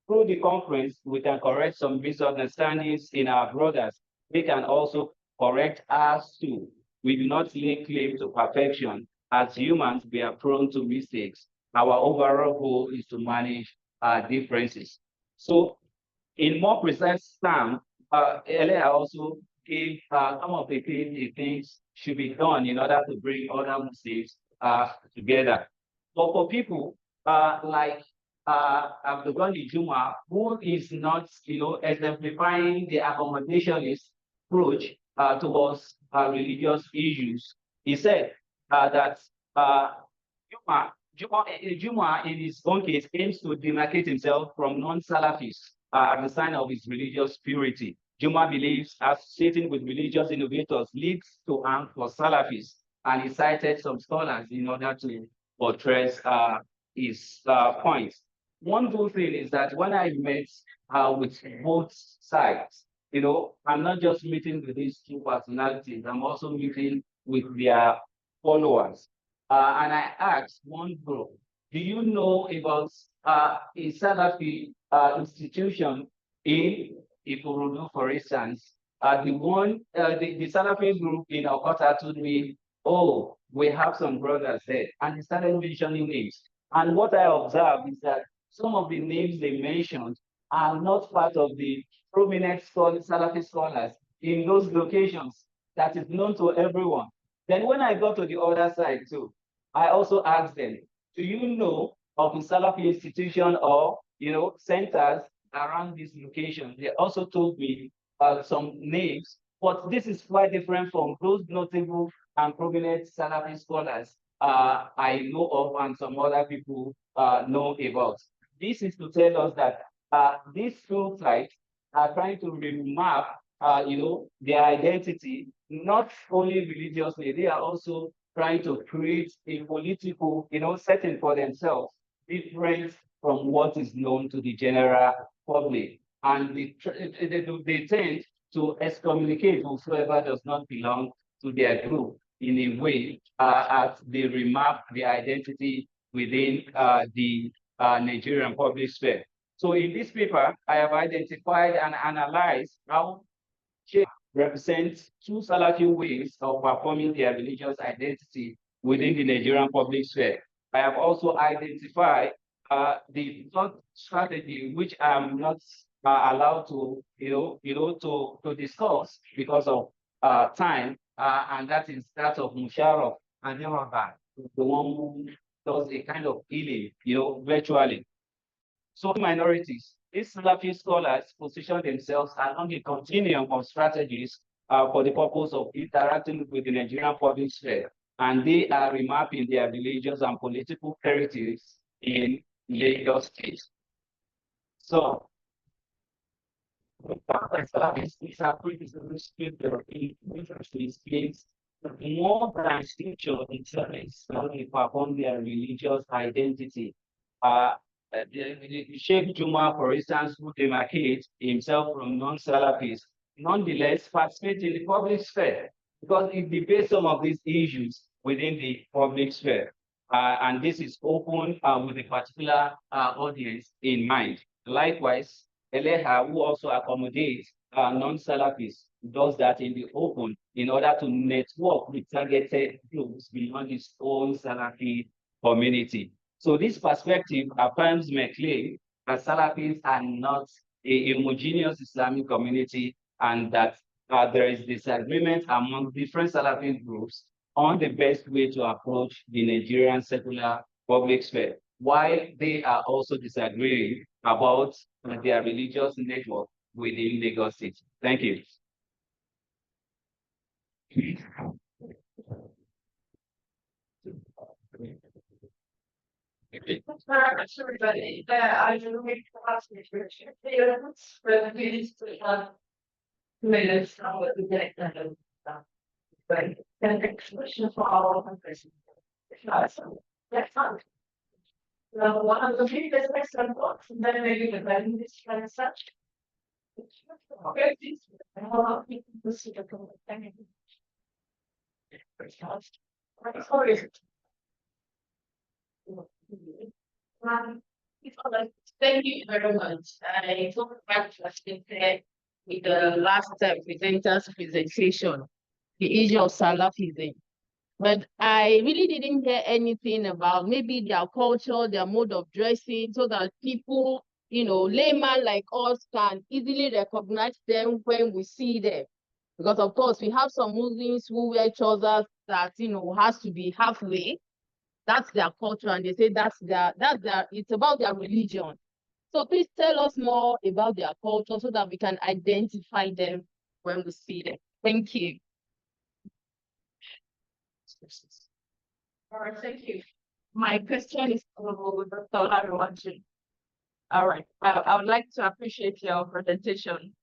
Through the conference, we can correct some misunderstandings in our brothers. We can also correct us too. We do not lay claim to perfection. As humans, we are prone to mistakes. Our overall goal is to manage our differences. So, in more precise terms, Elia also gave some of the things should be done in order to bring other Muslims together. But for people like Abdul Juma, who is not, exemplifying the accommodationist approach towards religious issues, he said that Juma, in his own case, aims to demarcate himself from non-Salafis as a sign of his religious purity. Juma believes associating with religious innovators leads to harm for Salafis, and he cited some scholars in order to buttress his points. One good thing is that when I met with both sides, I'm not just meeting with these two personalities, I'm also meeting with their followers. And I asked one group, do you know about a Salafi institution in Ikorodu, for instance? The Salafi group in Okota told me, oh, we have some brothers there. And he started mentioning names. And what I observed is that some of the names they mentioned are not part of the prominent Salafi scholars in those locations that is known to everyone. Then when I got to the other side too, I also asked them, do you know of a Salafi institution or centers around this location? They also told me some names, but this is quite different from those notable and prominent Salafi scholars I know of and some other people know about. This is to tell us that these two tribes are trying to remap, their identity, not only religiously, they are also trying to create a political, setting for themselves, different from what is known to the general public. And they tend to excommunicate whosoever does not belong to their group in a way as they remap their identity within the Nigerian public sphere. So in this paper, I have identified and analyzed how represents two Salafi ways of performing their religious identity within the Nigerian public sphere. I have also identified the third strategy, which I'm not allowed to, to discuss because of time, and that is that of Musharraf and Yoruba, the one who does a kind of healing, virtually. So minorities, these Salafi scholars position themselves along a continuum of strategies for the purpose of interacting with the Nigerian public sphere, and they are remapping their religious and political heritage in Lagos State. So, these are more than scripture itself, they perform their religious identity. Sheikh Juma, for instance, who demarcates himself from non-Salafis, nonetheless participates in the public sphere because it debates some of these issues within the public sphere. And this is open with a particular audience in mind. Likewise, Eleha, who also accommodates non-Salafis, does that in the open in order to network with targeted groups beyond its own Salafi community. So this perspective affirms my claim that Salafis are not a homogeneous Islamic community and that there is disagreement among different Salafi groups on the best way to approach the Nigerian secular public sphere, while they are also disagreeing about their religious network within Lagos City. Thank you. Thanks very much, everybody. I will make the last description. The minutes to minutes of the day. But the next question for all of us. That's fine. Now, one of the previous excellent books, and then maybe the value this and such. Okay, please. And how about people to see the thing? Sorry. Thank you very much. I took back today with the last presenter's presentation, the issue of Salafism. But I really didn't hear anything about maybe their culture, their mode of dressing, so that people, layman like us can easily recognize them when we see them. Because of course, we have some Muslims who wear trousers that, has to be halfway. That's their culture, and they say it's about their religion. So please tell us more about their culture so that we can identify them when we see them. Thank you. All right, thank you. My question is with Dr. Olaruwaju. All right, I would like to appreciate your presentation.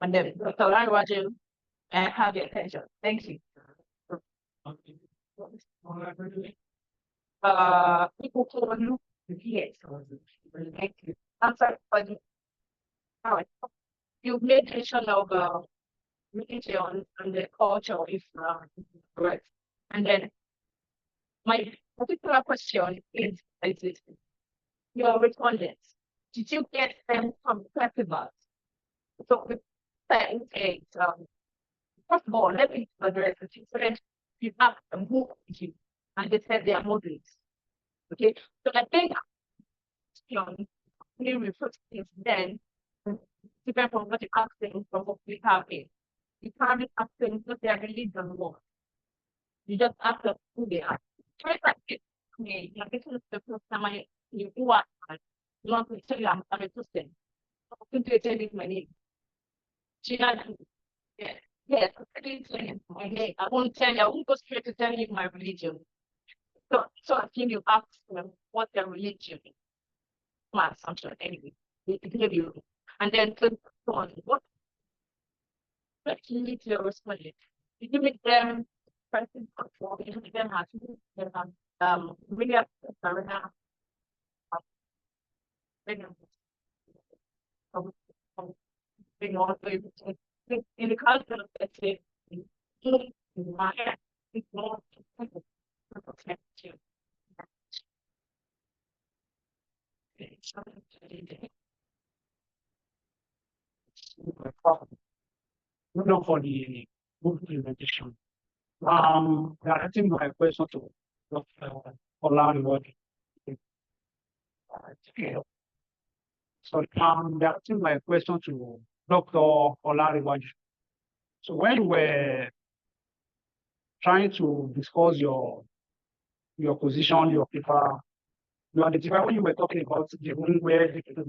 And then Dr. Olaruwaju, and have your attention. Thank you. People call you yes. Thank you. I'm sorry, but all right. You've made mention of religion and the culture, if correct. And then my particular question is this. Your respondents, did you get them from festivals? So the thing is, first of all, let me address the different you have a move with you, and they said they are Muslims. Okay, so I think we refer things then depend on what you're asking from what we have here. You can't be asking what their religion was. You just ask them who they are. Try that me, like this is the first time you are you want to tell you I'm a Christian. I'm going to tell you my name. Gina, yeah. Yes, I'm going to tell you my name. I won't tell you, I won't go straight to tell you my religion. So I think you ask them what their religion is. My assumption anyway. They give you. And then click on what actually to respond. Did you make them present for you make them happy? Really up in the culture of the state, it's more protect you. Not for the book presentation. Directing my question to Dr. Olariwaju. So directing my question to Dr. Olariwaju. So when we're trying to discuss your position, your paper, you identify when you were talking about the room where the people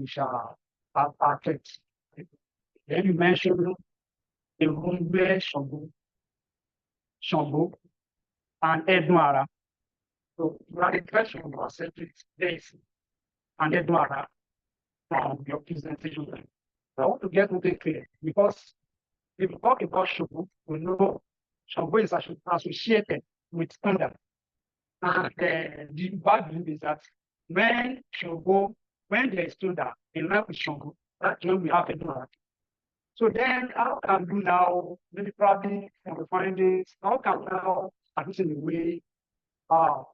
are kept. Then you mentioned the room where Shango and Edwara. So you are the question about separate days and Edwara from your presentation. I want to get something clear because if you talk about Shango, we know Shango is associated with thunder. And the bad news is that when there is thunder in line with Shango, that's when we have Edwara. So then how can we now, maybe probably from the findings, how can we now, at least in a way,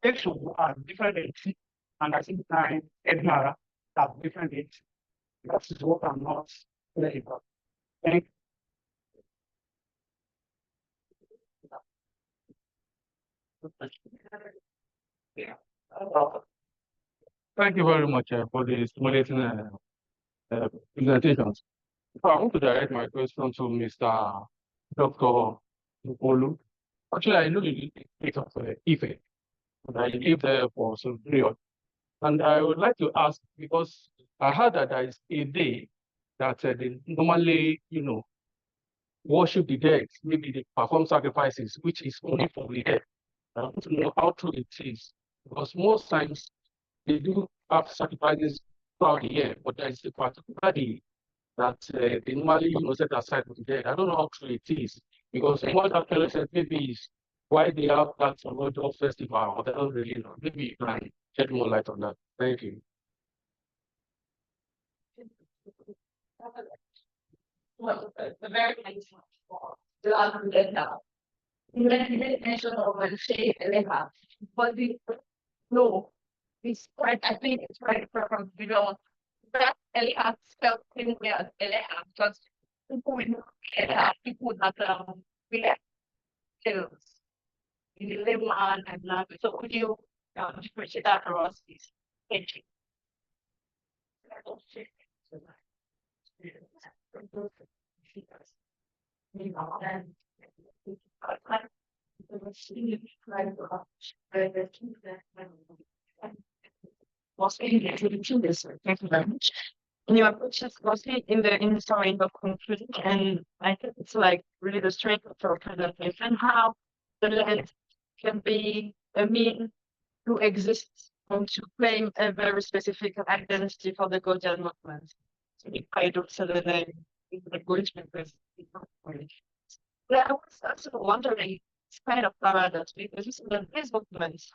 action are different entities, and at the same time, Edmara have different entities. That is what I'm not clear about. Thank you. Thank you very much for the stimulating presentations. I want to direct my question to Mr. Dr. Olu. Actually, I know you did pick up Ife, but you live there for some period. And I would like to ask, because I heard that there is a day that they normally, worship the dead, maybe they perform sacrifices, which is only for the dead. I want to know how true it is, because most times they do have sacrifices throughout the year, but there is a particular day that they normally set aside for the dead. I don't know how true it is, because what actually said maybe is why they have that Lord festival, but I don't really know. Maybe you can shed more light on that. Thank you. Well, the very nice the other than that. You didn't mention over the shape and they have, but the no, it's right. I think it's right from that Eliab spelled thing where Eliab because people will know Eliab, people that we have skills in the labor and language. So could you differentiate that for us, please? Thank you. Thank you very much. And your approach is mostly in the story of conclusion, and I think it's like really the strength of our presentation, how the land can be a mean to exist and to claim a very specific identity for the Gaudian movement. So if I don't say the name, it's going to be but I was also wondering, it's kind of paradox because you see that these movements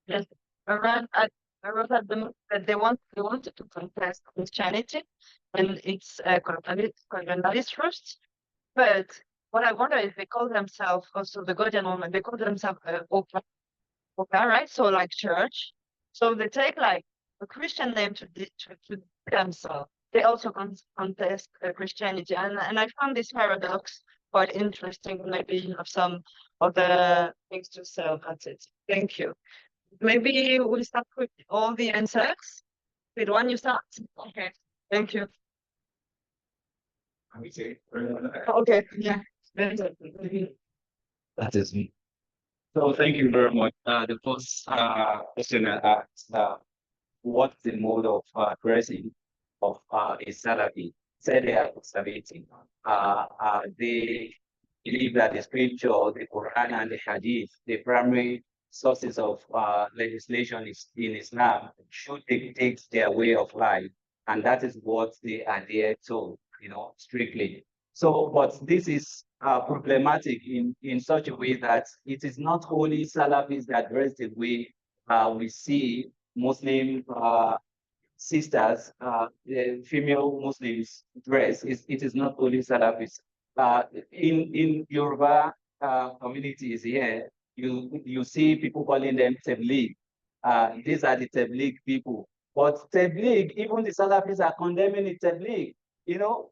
just around at around at the that they wanted to contest Christianity and its fundamentalist roots. But what I wonder is they call themselves also the Gaudian movement, they call themselves open, right? So like church. So they take like a Christian name to themselves. They also contest Christianity. And I found this paradox quite interesting. Maybe you have some other things to say about it. Thank you. maybe we'll start with all the answers. With one, you start. Okay, thank you. Okay, yeah. That is me. So thank you very much. The first question I asked, what's the mode of dressing of a Salafi? Said they are conservative. They believe that the scripture, the Quran, and the Hadith, the primary sources of legislation is in Islam, should dictate their way of life, and that is what they adhere to, strictly. So, but this is problematic in such a way that it is not only Salafis that dress the way we see Muslim sisters, female Muslims dress. It is not only Salafis. In Yoruba communities here, you see people calling them Tabligh. These are the Tabligh people. But Tabligh, even the Salafis are condemning the Tabligh,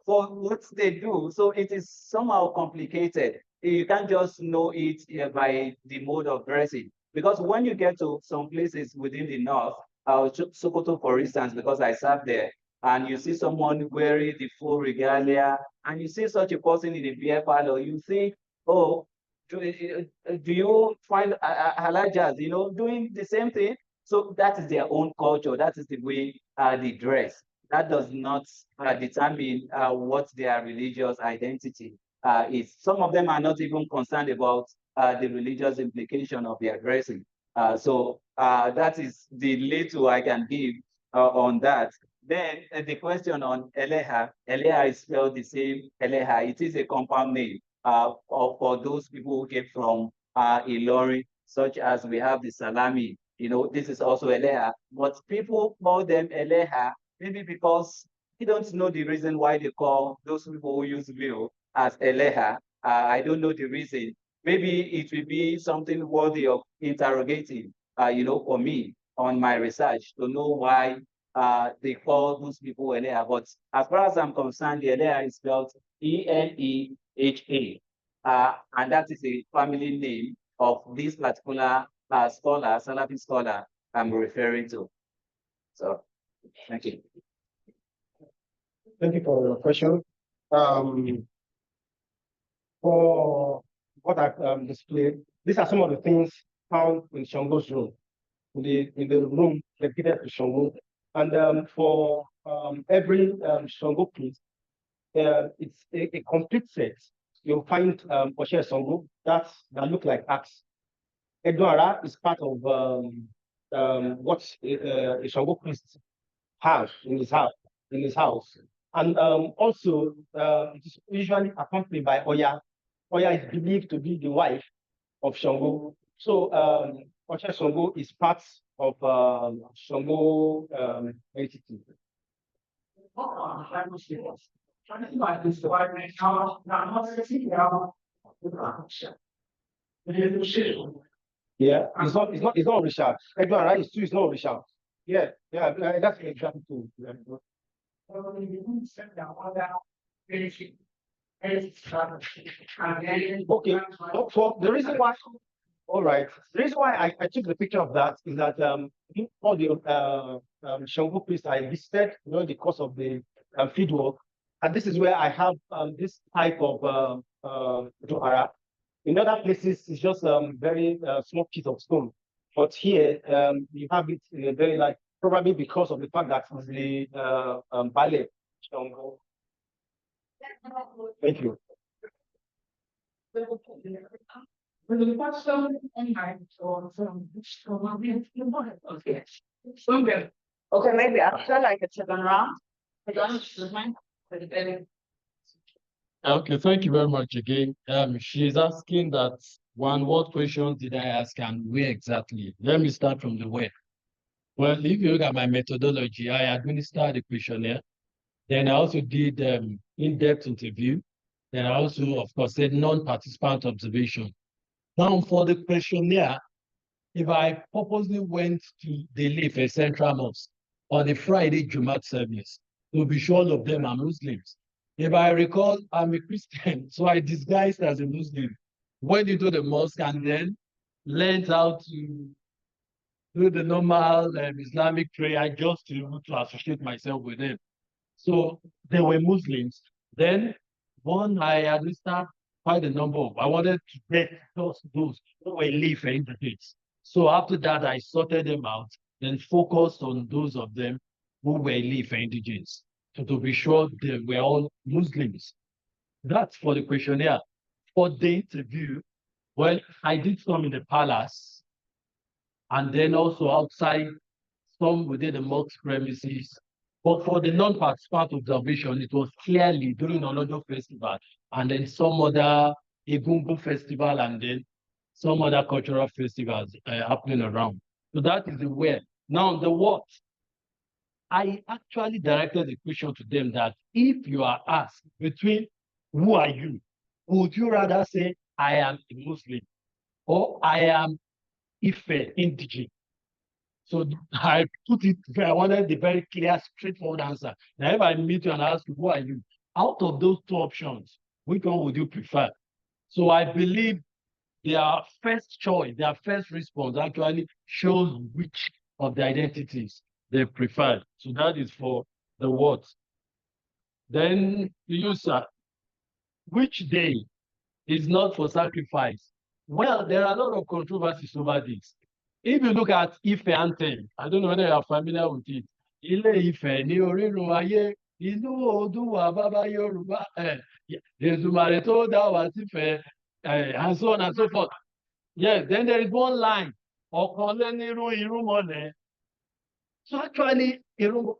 for what they do. So it is somehow complicated. You can't just know it by the mode of dressing. Because when you get to some places within the north, Sokoto, for instance, because I served there, and you see someone wearing the full regalia, and you see such a person in the beer parlor, you think, oh, do you find halajas, doing the same thing? So that is their own culture. That is the way they dress. That does not determine what their religious identity is. Some of them are not even concerned about the religious implication of their dressing. So that is the little I can give on that. Then the question on Eleha, Eleha is spelled the same Eleha. It is a compound name for those people who came from Ilorin, such as we have the Salami. This is also Eleha, but people call them Eleha maybe because they don't know the reason why they call those people who use veil as Eleha. I don't know the reason. Maybe it will be something worthy of interrogating, for me on my research to know why they call those people Eleha. But as far as I'm concerned, the Eleha is spelled Eneha. And that is a family name of this particular scholar, Salafi scholar I'm referring to. So, thank you. Thank you for your question. For what I've displayed, these are some of the things found in Shango's room, in the room dedicated to Shango. And for every Shango piece, it's a complete set. You'll find Oshe Shango that look like axe. Edwara is part of what a Shango priest has in his house. And also, it is usually accompanied by Oya. Oya is believed to be the wife of Shango. So Oshe Shango is part of Shango entity. Yeah, it's not Richard. Edward Wright is too, it's not Richard. Yeah, that's exactly true. Yeah. Okay, for the reason why, all right, the reason why I took the picture of that is that all the Shango priests I visited during the course of the field work, and this is where I have this type of Johara. In other places, it's just very small piece of stone. But here, you have it in a very like, probably because of the fact that it's the ballet. Thank you. Okay, maybe after like a second round. Okay, thank you very much again. She's asking that one, what questions did I ask and where exactly? Let me start from the where. Well, if you look at my methodology, I administered the questionnaire. Then I also did in-depth interview. Then I also, of course, did non-participant observation. Now, for the questionnaire, if I purposely went to the Leaf, a central mosque, on a Friday Jumat service, to be sure all of them are Muslims. If I recall, I'm a Christian, so I disguised as a Muslim, went into the mosque and then learned how to do the normal Islamic prayer just to be able to associate myself with them. So they were Muslims. Then one I had listed quite a number of. I wanted to get those who were live in the dates. So after that, I sorted them out, then focused on those of them who were live indigenous. So to be sure they were all Muslims. That's for the questionnaire. For the interview, well, I did some in the palace and then also outside, some within the mosque premises. But for the non-participant observation, it was clearly during Olodo Festival and then some other Egungun Festival and then some other cultural festivals happening around. So that is the where. Now, the what? I actually directed the question to them that if you are asked between who are you, would you rather say I am a Muslim or I am Ife indigenous? So I put it, I wanted the very clear, straightforward answer. Now, if I meet you and ask you, who are you? Out of those two options, which one would you prefer? So I believe their first choice, their first response actually shows which of the identities they prefer. So that is for the what. Then the user, which day is not for sacrifice? Well, there are a lot of controversies over this. If you look at Ife anthem, I don't know whether you are familiar with it. Ilé Ifẹ̀ ní orírun ayé, inú Oòduà bàbá Yorùbá, Èdùmàrè tó dá wa sífẹ̀, and so on and so forth. Yes, then there is one line, ọ̀kan lé nírú irúnmọlẹ̀. So actually,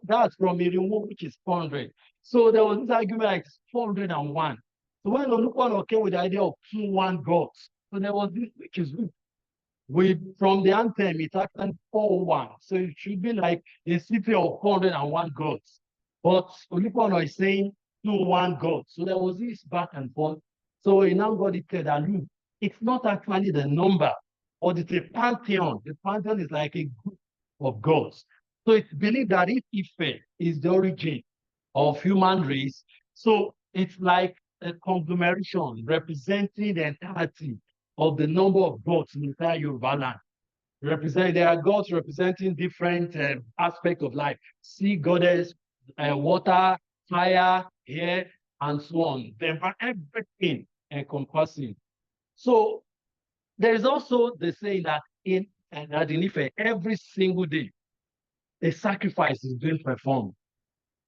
that's from Irunmu, which is 400. So there was this argument like 401. So when Olukwano came with the idea of 2-1 gods, so there was this, which is from the anthem, it happened 4-1. So it should be like a city of 401 gods. But Olukwano is saying 2-1 gods. So there was this back and forth. So he now got it clear that look, it's not actually the number, but it's a pantheon. The pantheon is like a group of gods. So it's believed that if Ife is the origin of human race, so it's like a conglomeration representing the entirety of the number of gods in the entire Yoruba land. There are gods representing different aspects of life: sea goddess, water, fire, air, and so on. Then everything encompassing. So there is also the saying that in Ife, every single day, a sacrifice is being performed.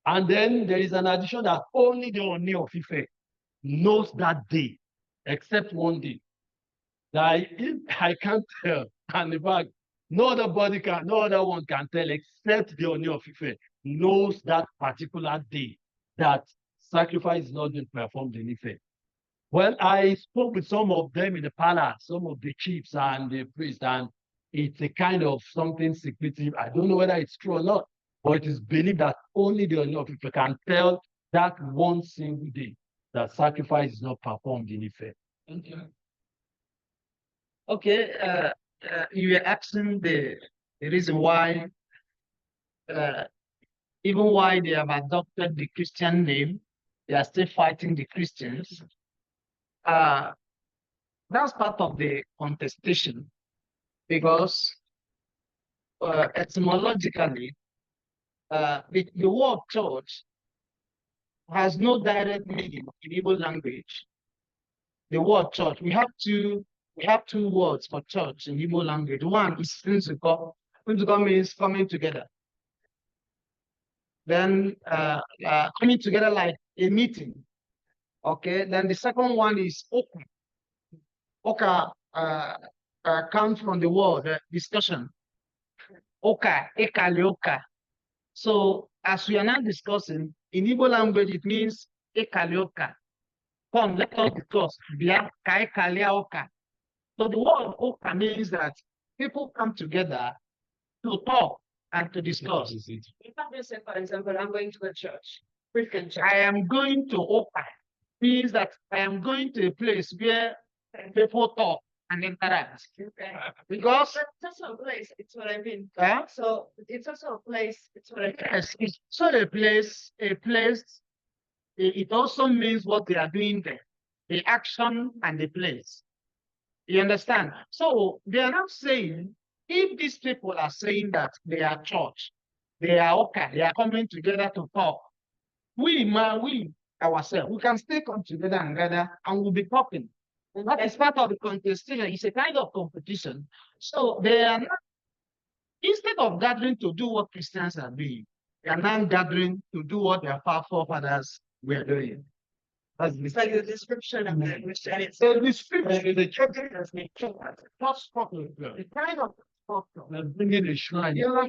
And then there is an addition that only the Oni of Ife knows that day, except one day. That I can't tell, and in fact, no other one can tell except the Oni of Ife knows that particular day that sacrifice is not being performed in Ife. Well, I spoke with some of them in the palace, some of the chiefs and the priests, and it's a kind of something secretive. I don't know whether it's true or not, but it is believed that only the Oni of Ife can tell that one single day that sacrifice is not performed in Ife. Thank you. Okay, you were asking the reason why, even why they have adopted the Christian name, they are still fighting the Christians. That's part of the contestation because etymologically, the word church has no direct meaning in Igbo language. The word church, we have two words for church in Igbo language. One is Nzuko. Nzuko means coming together. Then coming together like a meeting. Okay, then the second one is Oka. Oka comes from the word discussion. Oka, Ekalioka. So as we are now discussing, in Igbo language, it means Ekalioka. Come, let us discuss. So the word Oka means that people come together to talk and to discuss. You can say, for example, I'm going to a church. Christian church. I am going to Oka means that I am going to a place where people talk and interact. Okay. Because That's also a place. It's what I mean. yeah, So it's also a place. It's what I mean. yes, it's so a place, it also means what they are doing there, the action and the place. You understand? So they are not saying if these people are saying that they are church, they are okay, they are coming together to talk, we ourselves, we can still come together and gather and we'll be talking. And that is part of the contestation. It's a kind of competition. So they are not, instead of gathering to do what Christians are doing, they are now gathering to do what their forefathers were doing. That's It's like the description of the Christian. It's the description, the church has been first popular, the kind of popular, bringing the shrine. You know,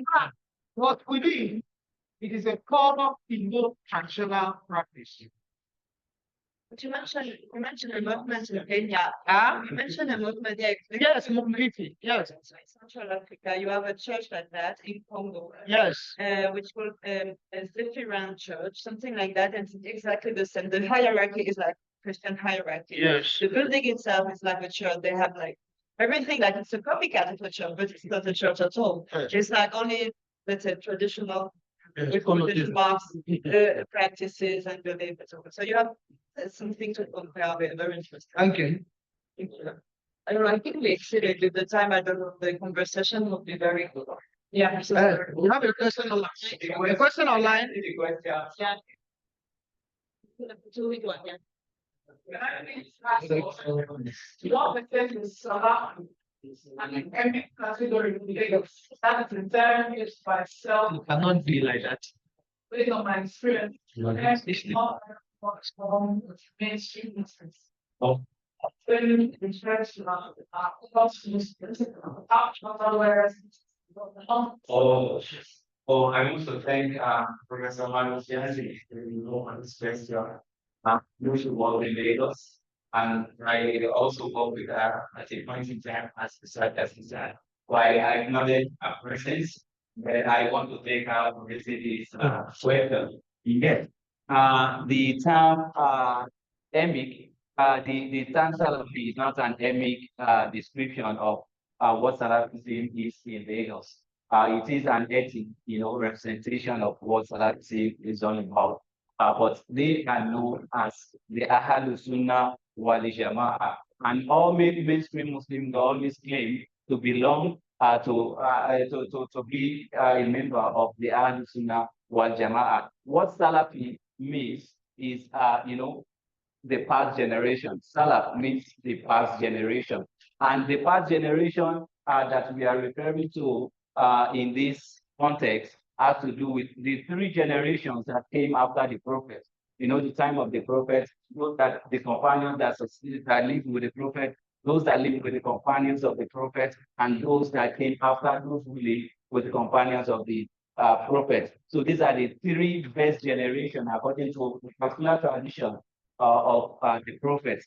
what we do, it is a common Indo traditional practice. But you mentioned a movement in Kenya. You mentioned a movement there. Yes, mobility. Yes, In Central Africa, you have a church like that in Congo, yes. which called a Zephyran church, something like that, and it's exactly the same. The hierarchy is like Christian hierarchy. Yes. The building itself is like a church. They have like everything, like it's a copycat of a church, but it's not a church at all. Yes. It's like only, let's say, traditional with Yes. religious practices and beliefs. So you have something to compare with. Very interesting. Thank you. I don't know, I think we exceeded with the time. I don't know, the conversation would be very good. Yeah. I'm so sorry. We have a question online. A question online. Yeah. Do we go again? What the thing is about, and every category in Lagos, that is very is by self, It cannot be like that. based on my experience. And it's not much from mainstream instance. Oh. When in church, Oh, I want to thank Professor Manuel Janzi for this question. You should work in Lagos, and I also work with her at a point in time as he said. While I acknowledge her presence, but I want to thank her for visiting this welcome. Yes. The term emic, the term Salafi is not an emic description of what Salafism is in Lagos. It is an ethic, representation of what Salafism is all about. But they are known as the Ahlus Sunnah wal Jama'ah. And all mainstream Muslims always claim to belong to be a member of the Ahlus Sunnah wal Jama'ah. What Salafi means is, the past generation. Salaf means the past generation. And the past generation that we are referring to in this context has to do with the three generations that came after the prophet. The time of the prophet, those that the companions that succeeded, that lived with the prophet, those that lived with the companions of the prophet, and those that came after, those who lived with the companions of the prophet. So these are the three best generations according to the particular tradition of the prophets.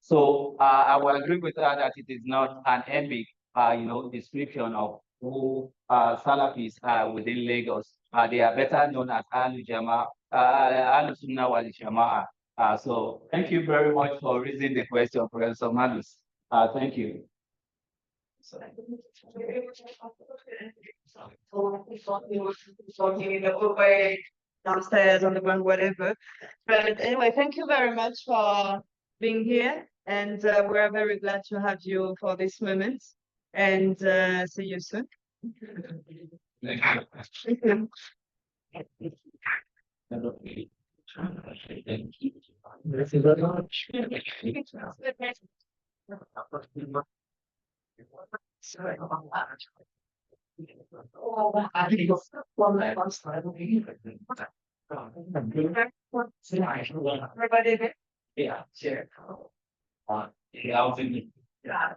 So I will agree with her that it is not an epic, description of who Salafis are within Lagos. They are better known as Ahlus Sunnah wal Jama'ah. So thank you very much for raising the question, Professor Malus. Thank you. Talking in the hallway, downstairs, on the ground, whatever. But anyway, thank you very much for being here. And we're very glad to have you for this moment. And see you soon. Thank you. Thank you. Thank you very much. Everybody there? Yeah, sure. Yeah,